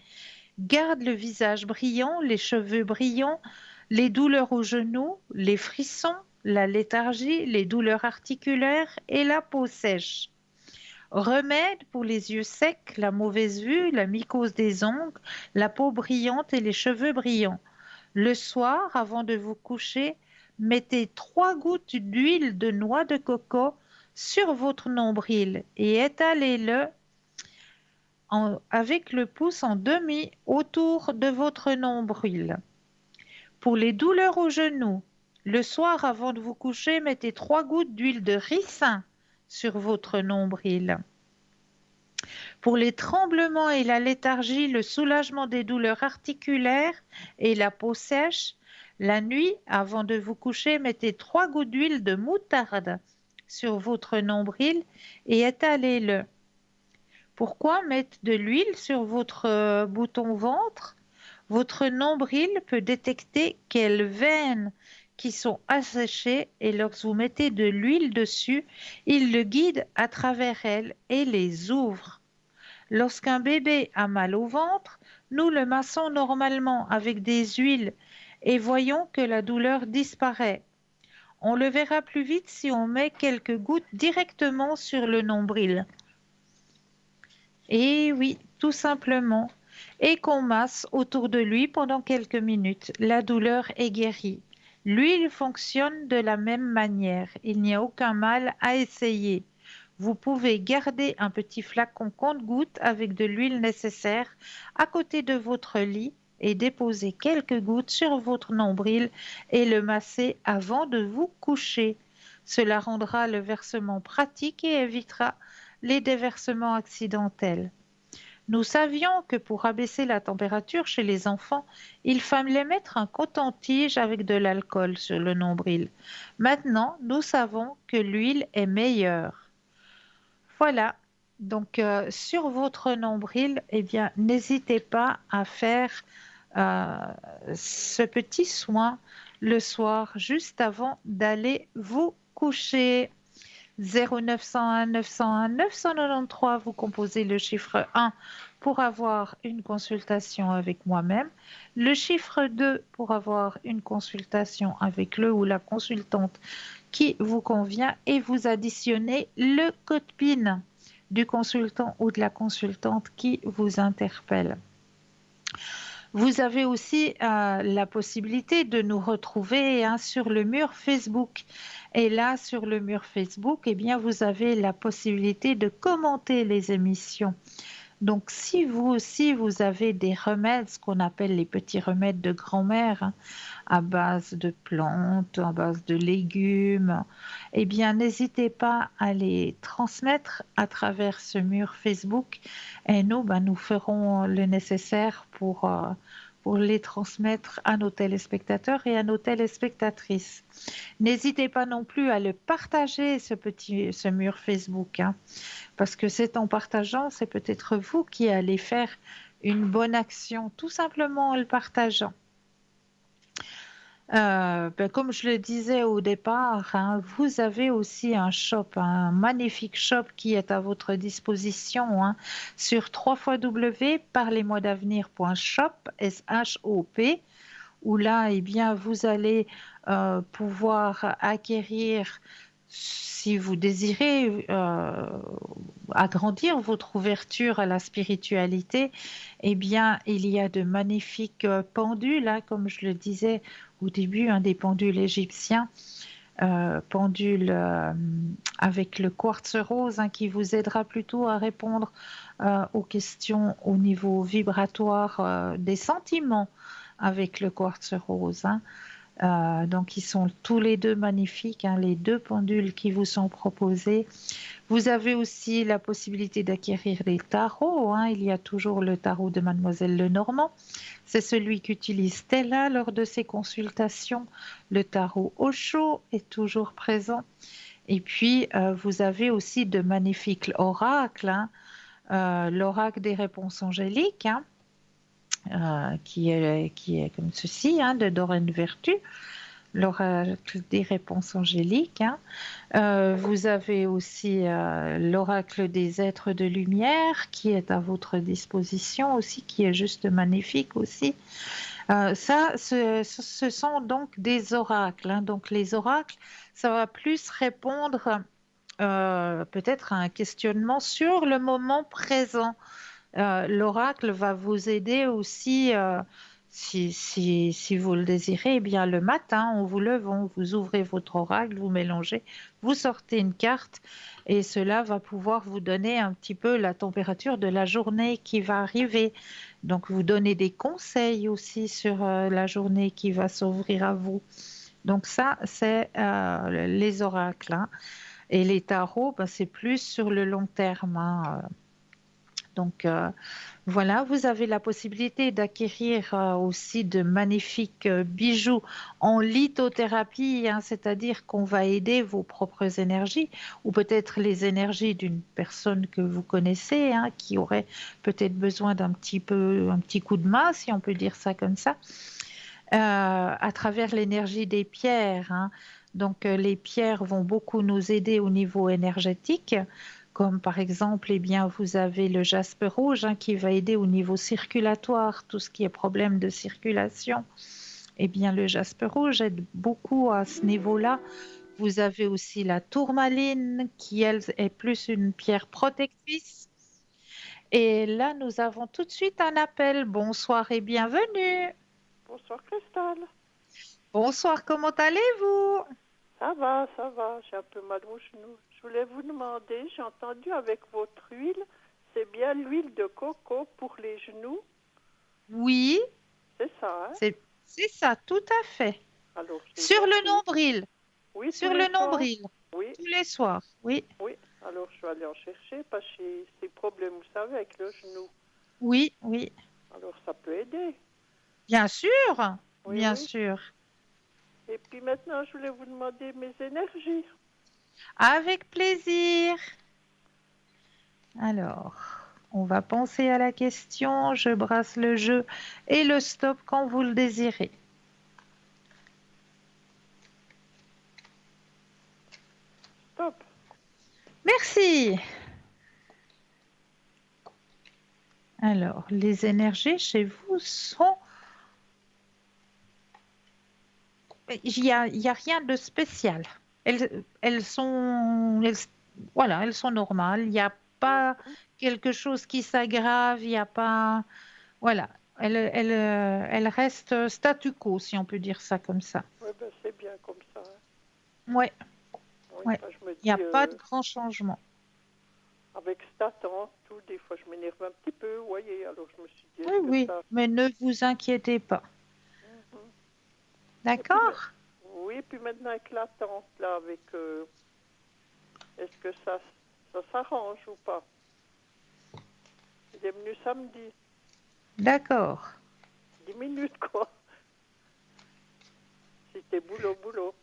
garde le visage brillant, les cheveux brillants, les douleurs aux genoux, les frissons, la léthargie, les douleurs articulaires et la peau sèche. Remède pour les yeux secs, la mauvaise vue, la mycose des ongles, la peau brillante et les cheveux brillants. Le soir, avant de vous coucher, mettez 3 gouttes d'huile de noix de coco sur votre nombril et étalez-le avec le pouce en demi autour de votre nombril. Pour les douleurs aux genoux, le soir avant de vous coucher, mettez 3 gouttes d'huile de ricin sur votre nombril. Pour les tremblements et la léthargie, le soulagement des douleurs articulaires et la peau sèche, la nuit, avant de vous coucher, mettez 3 gouttes d'huile de moutarde sur votre nombril et étalez-le. Pourquoi mettre de l'huile sur votre bouton ventre? Votre nombril peut détecter quelles veines qui sont asséchées et lorsque vous mettez de l'huile dessus, il le guide à travers elles et les ouvre. Lorsqu'un bébé a mal au ventre, nous le massons normalement avec des huiles et voyons que la douleur disparaît. On le verra plus vite si on met quelques gouttes directement sur le nombril. Et oui, tout simplement. Et qu'on masse autour de lui pendant quelques minutes. La douleur est guérie. L'huile fonctionne de la même manière. Il n'y a aucun mal à essayer. Vous pouvez garder un petit flacon compte-gouttes avec de l'huile nécessaire à côté de votre lit et déposer quelques gouttes sur votre nombril et le masser avant de vous coucher. Cela rendra le versement pratique et évitera les déversements accidentels. Nous savions que pour abaisser la température chez les enfants, il fallait mettre un coton-tige avec de l'alcool sur le nombril. Maintenant, nous savons que l'huile est meilleure. Voilà, donc sur votre nombril, eh bien, n'hésitez pas à faire euh, ce petit soin le soir, juste avant d'aller vous coucher. 0901 901 993, vous composez le chiffre 1 pour avoir une consultation avec moi-même, le chiffre 2 pour avoir une consultation avec le ou la consultante qui vous convient et vous additionnez le code PIN du consultant ou de la consultante qui vous interpelle. Vous avez aussi la possibilité de nous retrouver sur le mur Facebook. Et là, sur le mur Facebook, eh bien, vous avez la possibilité de commenter les émissions. Donc, si vous aussi, vous avez des remèdes, ce qu'on appelle les petits remèdes de grand-mère, à base de plantes, à base de légumes, eh bien, n'hésitez pas à les transmettre à travers ce mur Facebook. Et nous, nous ferons le nécessaire pour les transmettre à nos téléspectateurs et à nos téléspectatrices. N'hésitez pas non plus à le partager, ce mur Facebook, hein, parce que c'est en partageant, c'est peut-être vous qui allez faire une bonne action, tout simplement en le partageant. Comme je le disais au départ, hein, vous avez aussi un shop, un magnifique shop qui est à votre disposition, hein, sur www.parlez-moi-d'avenir.shop, S-H-O-P, où là, eh bien, vous allez pouvoir acquérir si vous désirez agrandir votre ouverture à la spiritualité, eh bien, il y a de magnifiques pendules, hein, comme je le disais au début, hein, des pendules égyptiens, pendules avec le quartz rose, hein, qui vous aidera plutôt à répondre aux questions au niveau vibratoire des sentiments avec le quartz rose, hein. Donc, ils sont tous les deux magnifiques, hein, les deux pendules qui vous sont proposés. Vous avez aussi la possibilité d'acquérir les tarots, hein. Il y a toujours le tarot de Mademoiselle Lenormand. C'est celui qu'utilise Stella lors de ses consultations. Le tarot Osho est toujours présent. Et puis, vous avez aussi de magnifiques oracles, hein. L'oracle des réponses angéliques, hein, qui est comme ceci, hein, de Doreen Vertu, l'oracle des réponses angéliques, hein. Vous avez aussi l'oracle des êtres de lumière qui est à votre disposition aussi, qui est juste magnifique aussi. Ce sont donc des oracles, hein. Donc les oracles, ça va plus répondre peut-être à un questionnement sur le moment présent. L'oracle va vous aider aussi, si vous le désirez, eh bien le matin, en vous levant, vous ouvrez votre oracle, vous mélangez, vous sortez une carte et cela va pouvoir vous donner un petit peu la température de la journée qui va arriver. Donc vous donnez des conseils aussi sur la journée qui va s'ouvrir à vous. Donc ça, c'est les oracles, hein. Et les tarots, ben, c'est plus sur le long terme, hein. Donc voilà, vous avez la possibilité d'acquérir aussi de magnifiques bijoux en lithothérapie, hein, c'est-à-dire qu'on va aider vos propres énergies ou peut-être les énergies d'une personne que vous connaissez, hein, qui aurait peut-être besoin un petit coup de main, si on peut dire ça comme ça, à travers l'énergie des pierres, hein. Donc les pierres vont beaucoup nous aider au niveau énergétique, comme par exemple, eh bien, vous avez le jaspe rouge, hein, qui va aider au niveau circulatoire, tout ce qui est problème de circulation. Eh bien, le jaspe rouge aide beaucoup à ce niveau-là. Vous avez aussi la tourmaline, qui elle est plus une pierre protectrice. Et là, nous avons tout de suite un appel. Bonsoir et bienvenue. Bonsoir Cristal. Bonsoir, comment allez-vous? Ça va, j'ai un peu mal au genou. Je voulais vous demander, j'ai entendu avec votre huile, c'est bien l'huile de coco pour les genoux, Oui, c'est ça, hein? c'est ça, tout à fait. Alors, j'ai Sur bien le pris. nombril, Oui, tous sur les le soirs. nombril, Oui, tous les soirs, oui. oui. Alors, je vais aller en chercher parce que j'ai ces problèmes, vous savez, avec le genou. Oui, oui, Alors, ça peut aider. bien sûr, Oui, bien oui. sûr. Et puis maintenant, je voulais vous demander mes énergies. Avec plaisir. Alors, on va penser à la question, je brasse le jeu et le stop quand vous le désirez. Stop. Merci. Alors, les énergies chez vous sont... Il y a rien de spécial. Voilà, elles sont normales. Il n'y a pas quelque chose qui s'aggrave. Il n'y a pas, voilà. Elles restent statu quo, si on peut dire ça comme ça. Oui, ben, c'est bien comme ça, hein. Ouais, Oui, ouais. ben, je me Il n'y a dis, pas de grand changement. avec cette attente, tout, des fois, je m'énerve un petit peu, vous voyez. Alors, je me suis dit, Oui, est-ce que oui, ça... mais ne vous inquiétez pas. Mhm. Et puis, D'accord? oui, puis maintenant avec l'attente, là, avec... est-ce que ça s'arrange ou pas? Il est venu samedi, D'accord. 10 minutes, quoi. C'était boulot.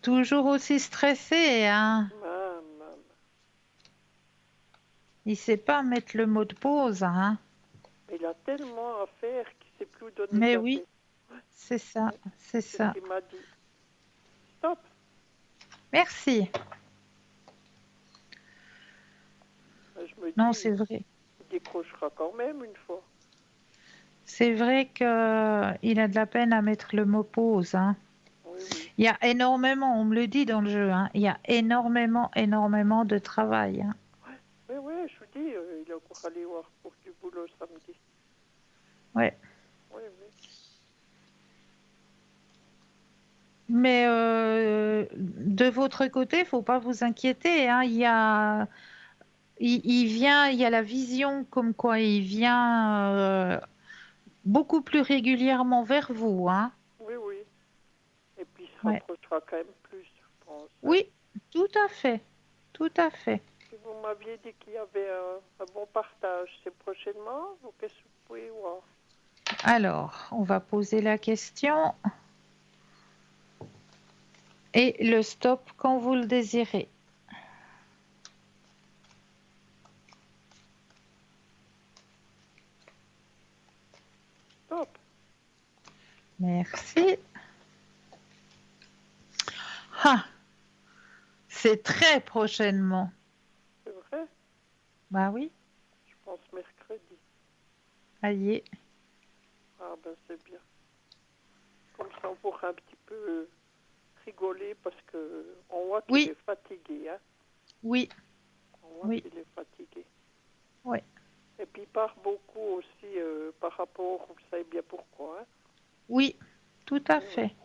Toujours aussi stressé, hein? Maman. Il ne sait pas mettre le mot de pause, hein? Il a tellement à faire qu'il ne sait plus où donner Mais sa oui, tête. c'est ça, c'est C'est ça. ce qu'il m'a dit. Stop. Merci. Je me Non, dis, c'est vrai. il décrochera quand même une fois. C'est vrai qu'il a de la peine à mettre le mot pause, hein. Oui. Il y a énormément, on me le dit dans le jeu, hein, il y a énormément, énormément de travail. Hein. Mais ouais, je vous dis, il est encore allé voir pour du boulot samedi. Ouais. Oui, oui. Mais de votre côté, il faut pas vous inquiéter. Hein, il vient, il y a la vision comme quoi il vient beaucoup plus régulièrement vers vous. Hein. Oui, oui. Et puis il se Ouais. rapprochera quand même plus, je pense. Hein. Oui, tout à fait. Tout à fait. Et vous m'aviez dit qu'il y avait un bon partage. C'est prochainement ou qu'est-ce que vous pouvez voir? Alors, on va poser la question et le stop quand vous le désirez. Top. Merci. Ah, c'est très prochainement. C'est vrai? Bah oui, Je pense mercredi. allez. Ah ben c'est bien. Comme ça on pourra un petit peu rigoler parce que on voit qu'il Oui, est fatigué. Hein. oui, On voit oui, qu'il est fatigué. oui, Et puis il part beaucoup aussi par rapport, vous savez bien pourquoi. Hein. oui, tout à Oui, oui. fait.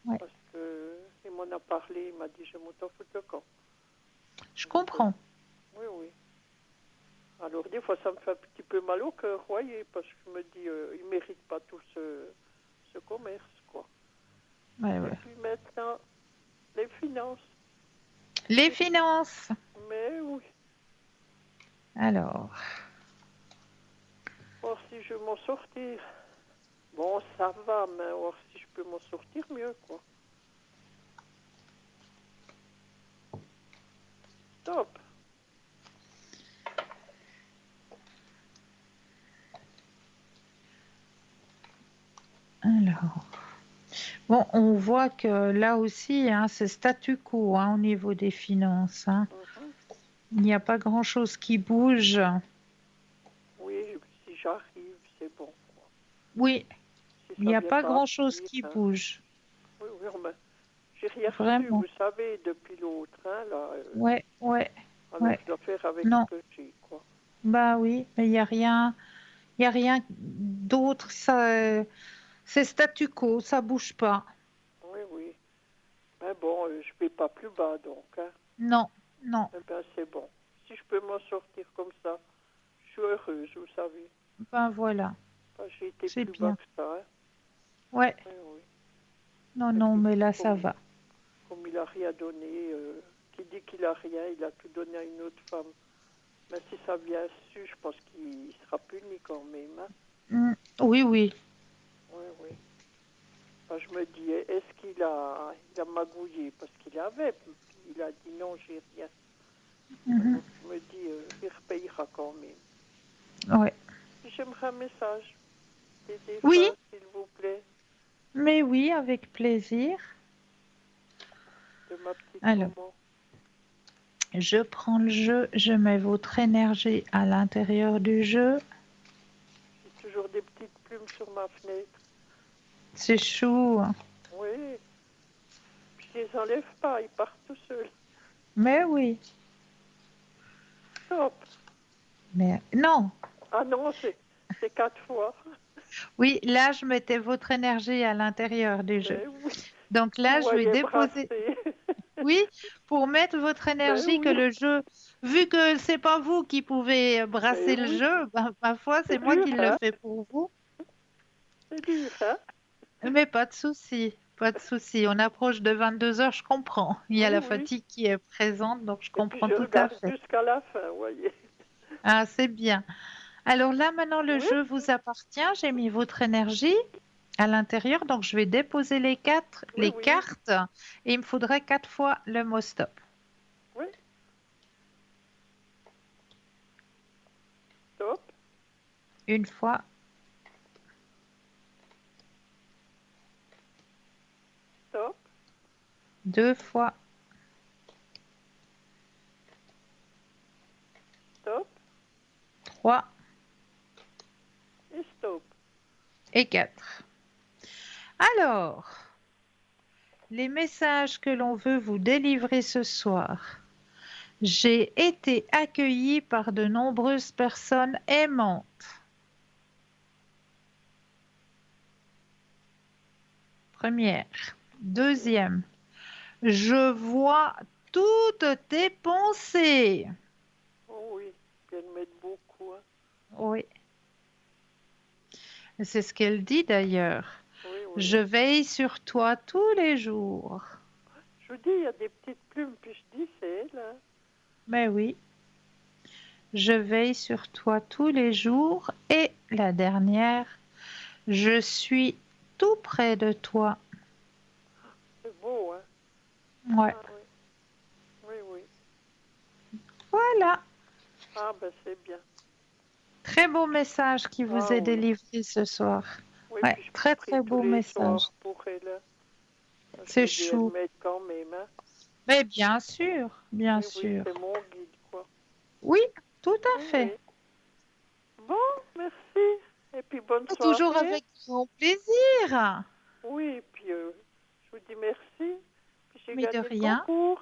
Ouais, Parce que il m'en a parlé, il m'a dit je m'en fous le camp. je comprends. Oui, oui. Alors des fois ça me fait un petit peu mal au cœur, voyez, parce que je me dis il mérite pas tout ce commerce, quoi. Ouais, Et ouais. puis maintenant, les finances. Les finances. Mais oui, Alors, voir si je vais m'en sortir. Bon, ça va, mais voir si je peux m'en sortir mieux, quoi. Top. alors. Bon, on voit que là aussi, hein, c'est statu quo hein, au niveau des finances. Hein. Mhm. Il n'y a pas grand-chose qui bouge. Oui, si j'arrive, c'est bon, quoi. Oui, Si il ça n'y a vient pas pas à grand-chose venir, qui hein. bouge. Oui, oui, mais j'ai rien reçu, Vraiment. vous savez, depuis l'autre, hein, là. Ouais, ouais, Alors ouais. je dois faire avec Non, ce que j'ai, quoi. bah oui, mais il y a rien d'autre. Ça, c'est statu quo, ça bouge pas. Oui, oui. Mais bon, je vais pas plus bas, donc, hein. Non, non. Eh bien, c'est bon. Si je peux m'en sortir comme ça, je suis heureuse, vous savez. Ben voilà, Enfin, j'ai été c'est plus bas bien. que ça, hein. Ouais, Oui, oui. non, Et non, puis, mais là, ça comme, va. comme il a rien donné, qui dit qu'il a rien, il a tout donné à une autre femme. Mais si ça vient su, je pense qu'il sera puni quand même, hein. Mm, oui, oui. Oui, oui. Enfin, je me dis, est-ce il a magouillé? Parce qu'il avait, puis il a dit non, j'ai rien. Mhm, Alors je me dis, il repayera quand même. ouais. J'aimerais un message des Oui, fins, s'il vous plaît, mais oui, avec plaisir. de ma petite Alors, maman. je prends le jeu, je mets votre énergie à l'intérieur du jeu. J'ai toujours des petites plumes sur ma fenêtre. C'est chou. Oui, puis je les enlève pas, ils partent tout seuls. Mais oui. Top. Mais non. Ah non, c'est 4 fois. Oui, là, je mettais votre énergie à l'intérieur du jeu. Mais oui, Donc vous là, je vais voyez déposer. brasser. Oui, pour mettre votre Mais énergie que oui, le jeu, vu que c'est pas vous qui pouvez mais brasser le oui. jeu, ben, ma foi, c'est C'est moi dur, qui le hein? fais pour vous. C'est dur, hein? Mais pas de souci, pas de souci. On approche de 22 heures, je comprends. Il y a Oui, la oui. fatigue qui est présente, donc je Et puis comprends je tout à regarde fait. jusqu'à la fin, vous voyez. Ah, c'est bien. Alors là, maintenant, le Oui, jeu vous appartient. J'ai mis votre énergie à l'intérieur, donc je vais déposer oui, les oui, cartes, et il me faudrait 4 fois le mot stop. oui. Top, Une fois, top, 2 fois, top 3 et stop. et 4. Alors, les messages que l'on veut vous délivrer ce soir. J'ai été accueillie par de nombreuses personnes aimantes. Première. Deuxième. Je vois toutes tes pensées. Oh oui, qu'elle m'aide beaucoup. Hein. Oui. C'est ce qu'elle dit d'ailleurs. Oui, oui. Je veille sur toi tous les jours. Je vous dis, il y a des petites plumes, puis je dis, c'est elle. Hein. Mais oui. Je veille sur toi tous les jours. Et la dernière, je suis tout près de toi. C'est beau, hein. Ouais. Ah, oui. Oui, oui. Voilà. Ah, ben c'est bien. Très beau message qui vous Ah, est oui. délivré ce soir. Oui, Ouais, puis je très prie très tous beau les message. soirs pour elle. Hein. Je C'est me dis, elle chou. m'aide quand même. Hein. Mais bien sûr, bien Oui, oui, sûr. c'est mon guide, quoi. Oui, tout à Oui, fait. oui. Bon, merci. Et puis bonne soirée. Toujours avec grand plaisir. Oui, et puis je vous dis merci. Puis j'ai Mais de gagné le rien. concours.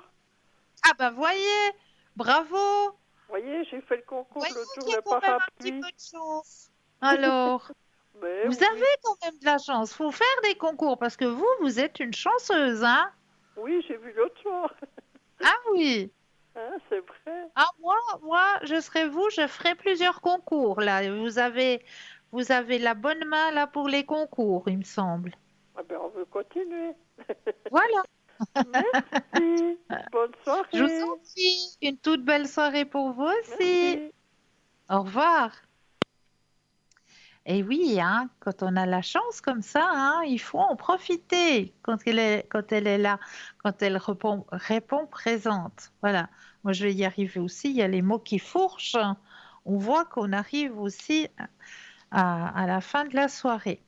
Ah ben voyez, bravo. Vous voyez, j'ai fait le concours Voyez l'autre jour, qu'il y a le quand même un petit parapluie. peu de chance. Alors, Mais vous oui, avez quand même de la chance. Faut faire des concours parce que vous êtes une chanceuse, hein? oui, j'ai vu l'autre soir. Ah oui. Hein, c'est vrai. Ah moi, je serais vous, je ferai plusieurs concours là. Vous avez la bonne main là pour les concours, il me semble. Ah ben, on veut continuer. Voilà. Merci. Bonne Je vous soirée. en prie. Une toute belle soirée pour vous aussi. Merci. Au revoir. Et oui, hein, quand on a la chance comme ça, hein, il faut en profiter quand elle est là, quand elle répond présente. Voilà. Moi, je vais y arriver aussi. Il y a les mots qui fourchent. On voit qu'on arrive aussi à la fin de la soirée.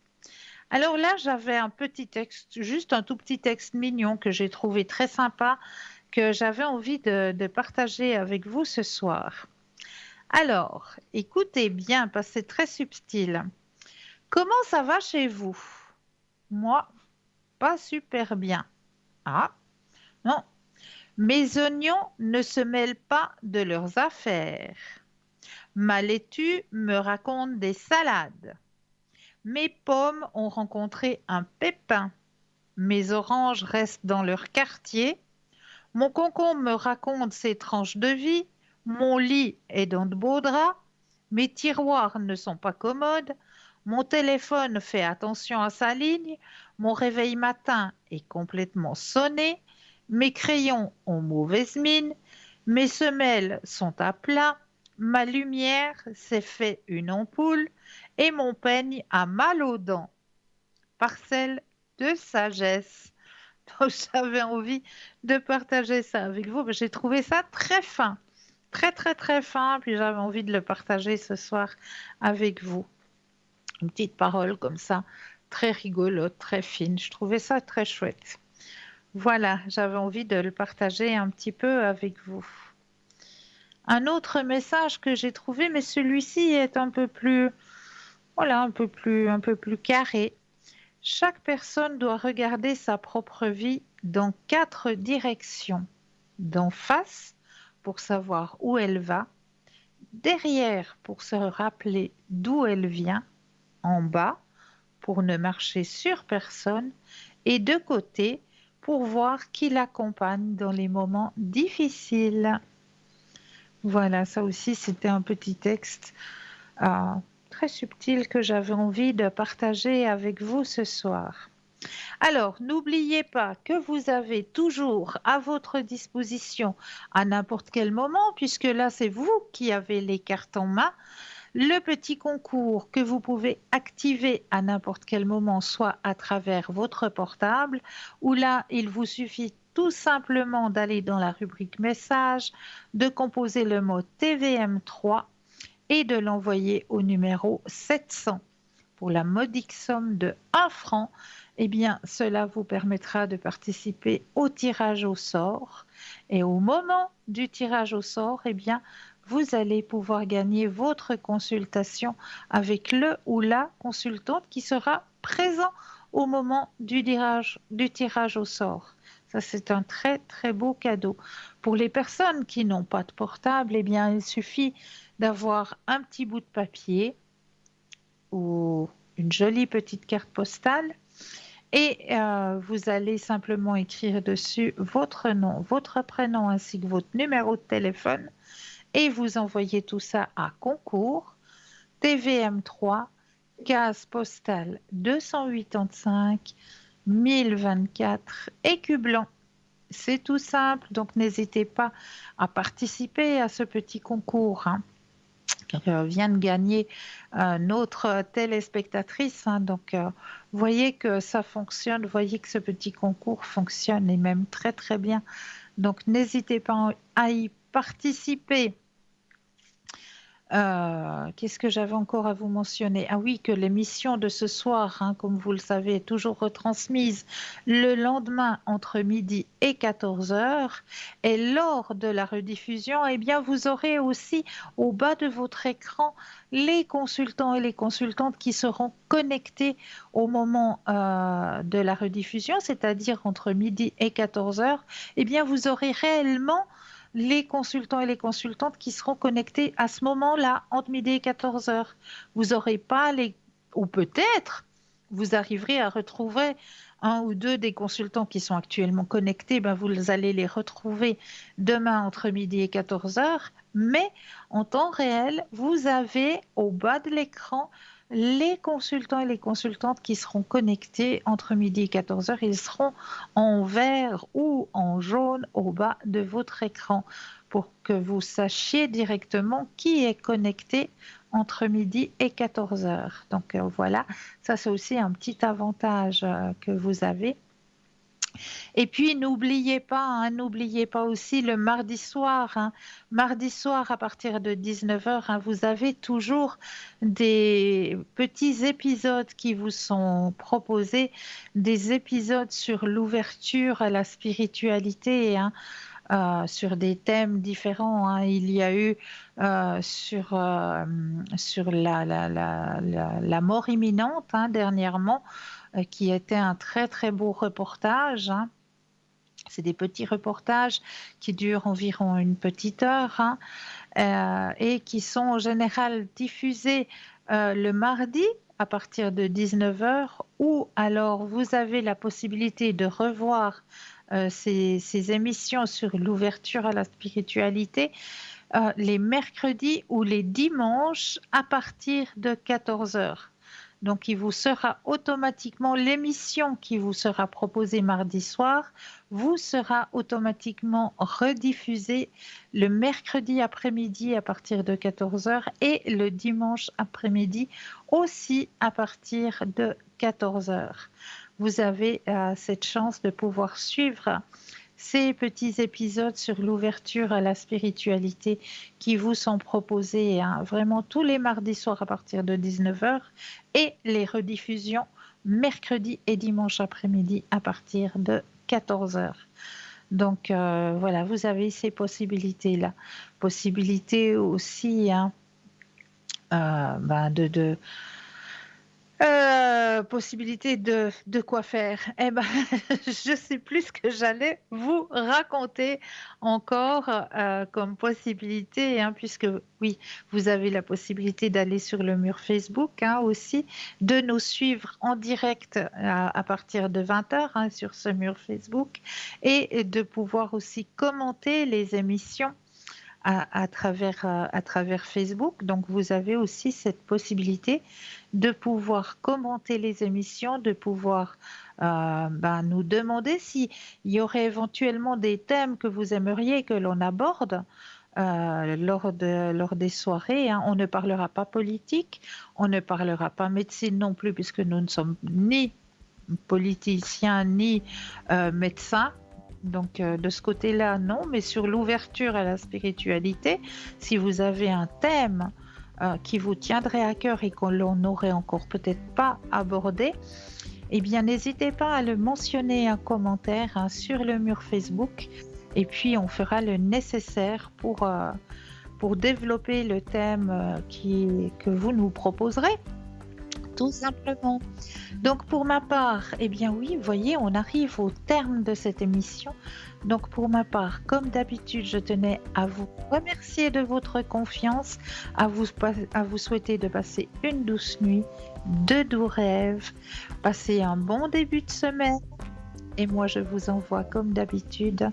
Alors là, j'avais un petit texte, juste un tout petit texte mignon que j'ai trouvé très sympa, que j'avais envie de partager avec vous ce soir. Alors, écoutez bien, parce que c'est très subtil. Comment ça va chez vous? Moi, pas super bien. Ah, non. Mes oignons ne se mêlent pas de leurs affaires. Ma laitue me raconte des salades. Mes pommes ont rencontré un pépin. Mes oranges restent dans leur quartier. Mon concombre me raconte ses tranches de vie. Mon lit est dans de beaux draps. Mes tiroirs ne sont pas commodes. Mon téléphone fait attention à sa ligne. Mon réveil matin est complètement sonné. Mes crayons ont mauvaise mine. Mes semelles sont à plat. Ma lumière s'est fait une ampoule. Et mon peigne a mal aux dents. Parcelle de sagesse. Donc, j'avais envie de partager ça avec vous. J'ai trouvé ça très fin, très très très fin. Puis j'avais envie de le partager ce soir avec vous. Une petite parole comme ça, très rigolote, très fine. Je trouvais ça très chouette. Voilà, j'avais envie de le partager un petit peu avec vous. Un autre message que j'ai trouvé, mais celui-ci est un peu plus, voilà, un peu plus carré. Chaque personne doit regarder sa propre vie dans 4 directions. D'en face, pour savoir où elle va, derrière, pour se rappeler d'où elle vient, en bas, pour ne marcher sur personne, et de côté, pour voir qui l'accompagne dans les moments difficiles. Voilà, ça aussi, c'était un petit texte très subtil que j'avais envie de partager avec vous ce soir. Alors, n'oubliez pas que vous avez toujours à votre disposition, à n'importe quel moment, puisque là, c'est vous qui avez les cartes en main, le petit concours que vous pouvez activer à n'importe quel moment, soit à travers votre portable, ou là, il vous suffit tout simplement d'aller dans la rubrique message, de composer le mot TVM3 et de l'envoyer au numéro 700 pour la modique somme de 1 franc. Eh bien, cela vous permettra de participer au tirage au sort. Et au moment du tirage au sort, eh bien, vous allez pouvoir gagner votre consultation avec le ou la consultante qui sera présent au moment du tirage au sort. Ça, c'est un très très beau cadeau. Pour les personnes qui n'ont pas de portable, eh bien, il suffit d'avoir un petit bout de papier ou une jolie petite carte postale et vous allez simplement écrire dessus votre nom, votre prénom ainsi que votre numéro de téléphone et vous envoyez tout ça à concours TVM3, case postale 285 1024 Écu Blanc. C'est tout simple, donc n'hésitez pas à participer à ce petit concours. Vient de gagner notre téléspectatrice. Donc, voyez que ça fonctionne, voyez que ce petit concours fonctionne et même très très bien. Donc, n'hésitez pas à y participer. Qu'est-ce que j'avais encore à vous mentionner? Ah oui, que l'émission de ce soir, comme vous le savez, est toujours retransmise le lendemain entre midi et 14h. Et lors de la rediffusion, eh bien, vous aurez aussi au bas de votre écran les consultants et les consultantes qui seront connectés au moment de la rediffusion, c'est-à-dire entre midi et 14h. Eh bien, vous aurez réellement les consultants et les consultantes qui seront connectés à ce moment-là, entre midi et 14h. Vous n'aurez pas ou peut-être, vous arriverez à retrouver un ou deux des consultants qui sont actuellement connectés, vous allez les retrouver demain entre midi et 14h, mais en temps réel, vous avez au bas de l'écran les consultants et les consultantes qui seront connectés entre midi et 14h, ils seront en vert ou en jaune au bas de votre écran pour que vous sachiez directement qui est connecté entre midi et 14h. Donc voilà, ça c'est aussi un petit avantage que vous avez. Et puis n'oubliez pas aussi le mardi soir. Mardi soir à partir de 19h, vous avez toujours des petits épisodes qui vous sont proposés, des épisodes sur l'ouverture à la spiritualité. Sur des thèmes différents. Il y a eu sur la mort imminente dernièrement, qui était un très très beau reportage. C'est des petits reportages qui durent environ une petite heure et qui sont en général diffusés le mardi à partir de 19h, ou alors vous avez la possibilité de revoir ces émissions sur l'ouverture à la spiritualité les mercredis ou les dimanches à partir de 14h. Donc, il vous sera automatiquement, l'émission qui vous sera proposée mardi soir, vous sera automatiquement rediffusée le mercredi après-midi à partir de 14h et le dimanche après-midi aussi à partir de 14h. Vous avez cette chance de pouvoir suivre ces petits épisodes sur l'ouverture à la spiritualité qui vous sont proposés vraiment tous les mardis soirs à partir de 19h et les rediffusions mercredi et dimanche après-midi à partir de 14h. Donc voilà, vous avez ces possibilités-là. Possibilité aussi possibilité de quoi faire. Je sais plus ce que j'allais vous raconter encore comme possibilité, puisque oui, vous avez la possibilité d'aller sur le mur Facebook aussi, de nous suivre en direct à partir de 20h sur ce mur Facebook et de pouvoir aussi commenter les émissions à travers Facebook. Donc, vous avez aussi cette possibilité de pouvoir commenter les émissions, de pouvoir nous demander s'il y aurait éventuellement des thèmes que vous aimeriez que l'on aborde lors des soirées. On ne parlera pas politique, on ne parlera pas médecine non plus, puisque nous ne sommes ni politiciens ni médecins. Donc de ce côté-là, non, mais sur l'ouverture à la spiritualité, si vous avez un thème qui vous tiendrait à cœur et que l'on n'aurait encore peut-être pas abordé, eh bien n'hésitez pas à le mentionner en commentaire sur le mur Facebook et puis on fera le nécessaire pour développer le thème que vous nous proposerez. tout simplement. Donc pour ma part, eh bien oui, vous voyez, on arrive au terme de cette émission. Donc pour ma part, comme d'habitude, je tenais à vous remercier de votre confiance, à vous souhaiter de passer une douce nuit, de doux rêves, passer un bon début de semaine. Et moi, je vous envoie comme d'habitude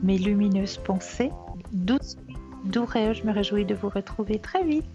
mes lumineuses pensées. Douce nuit, doux rêves, je me réjouis de vous retrouver très vite.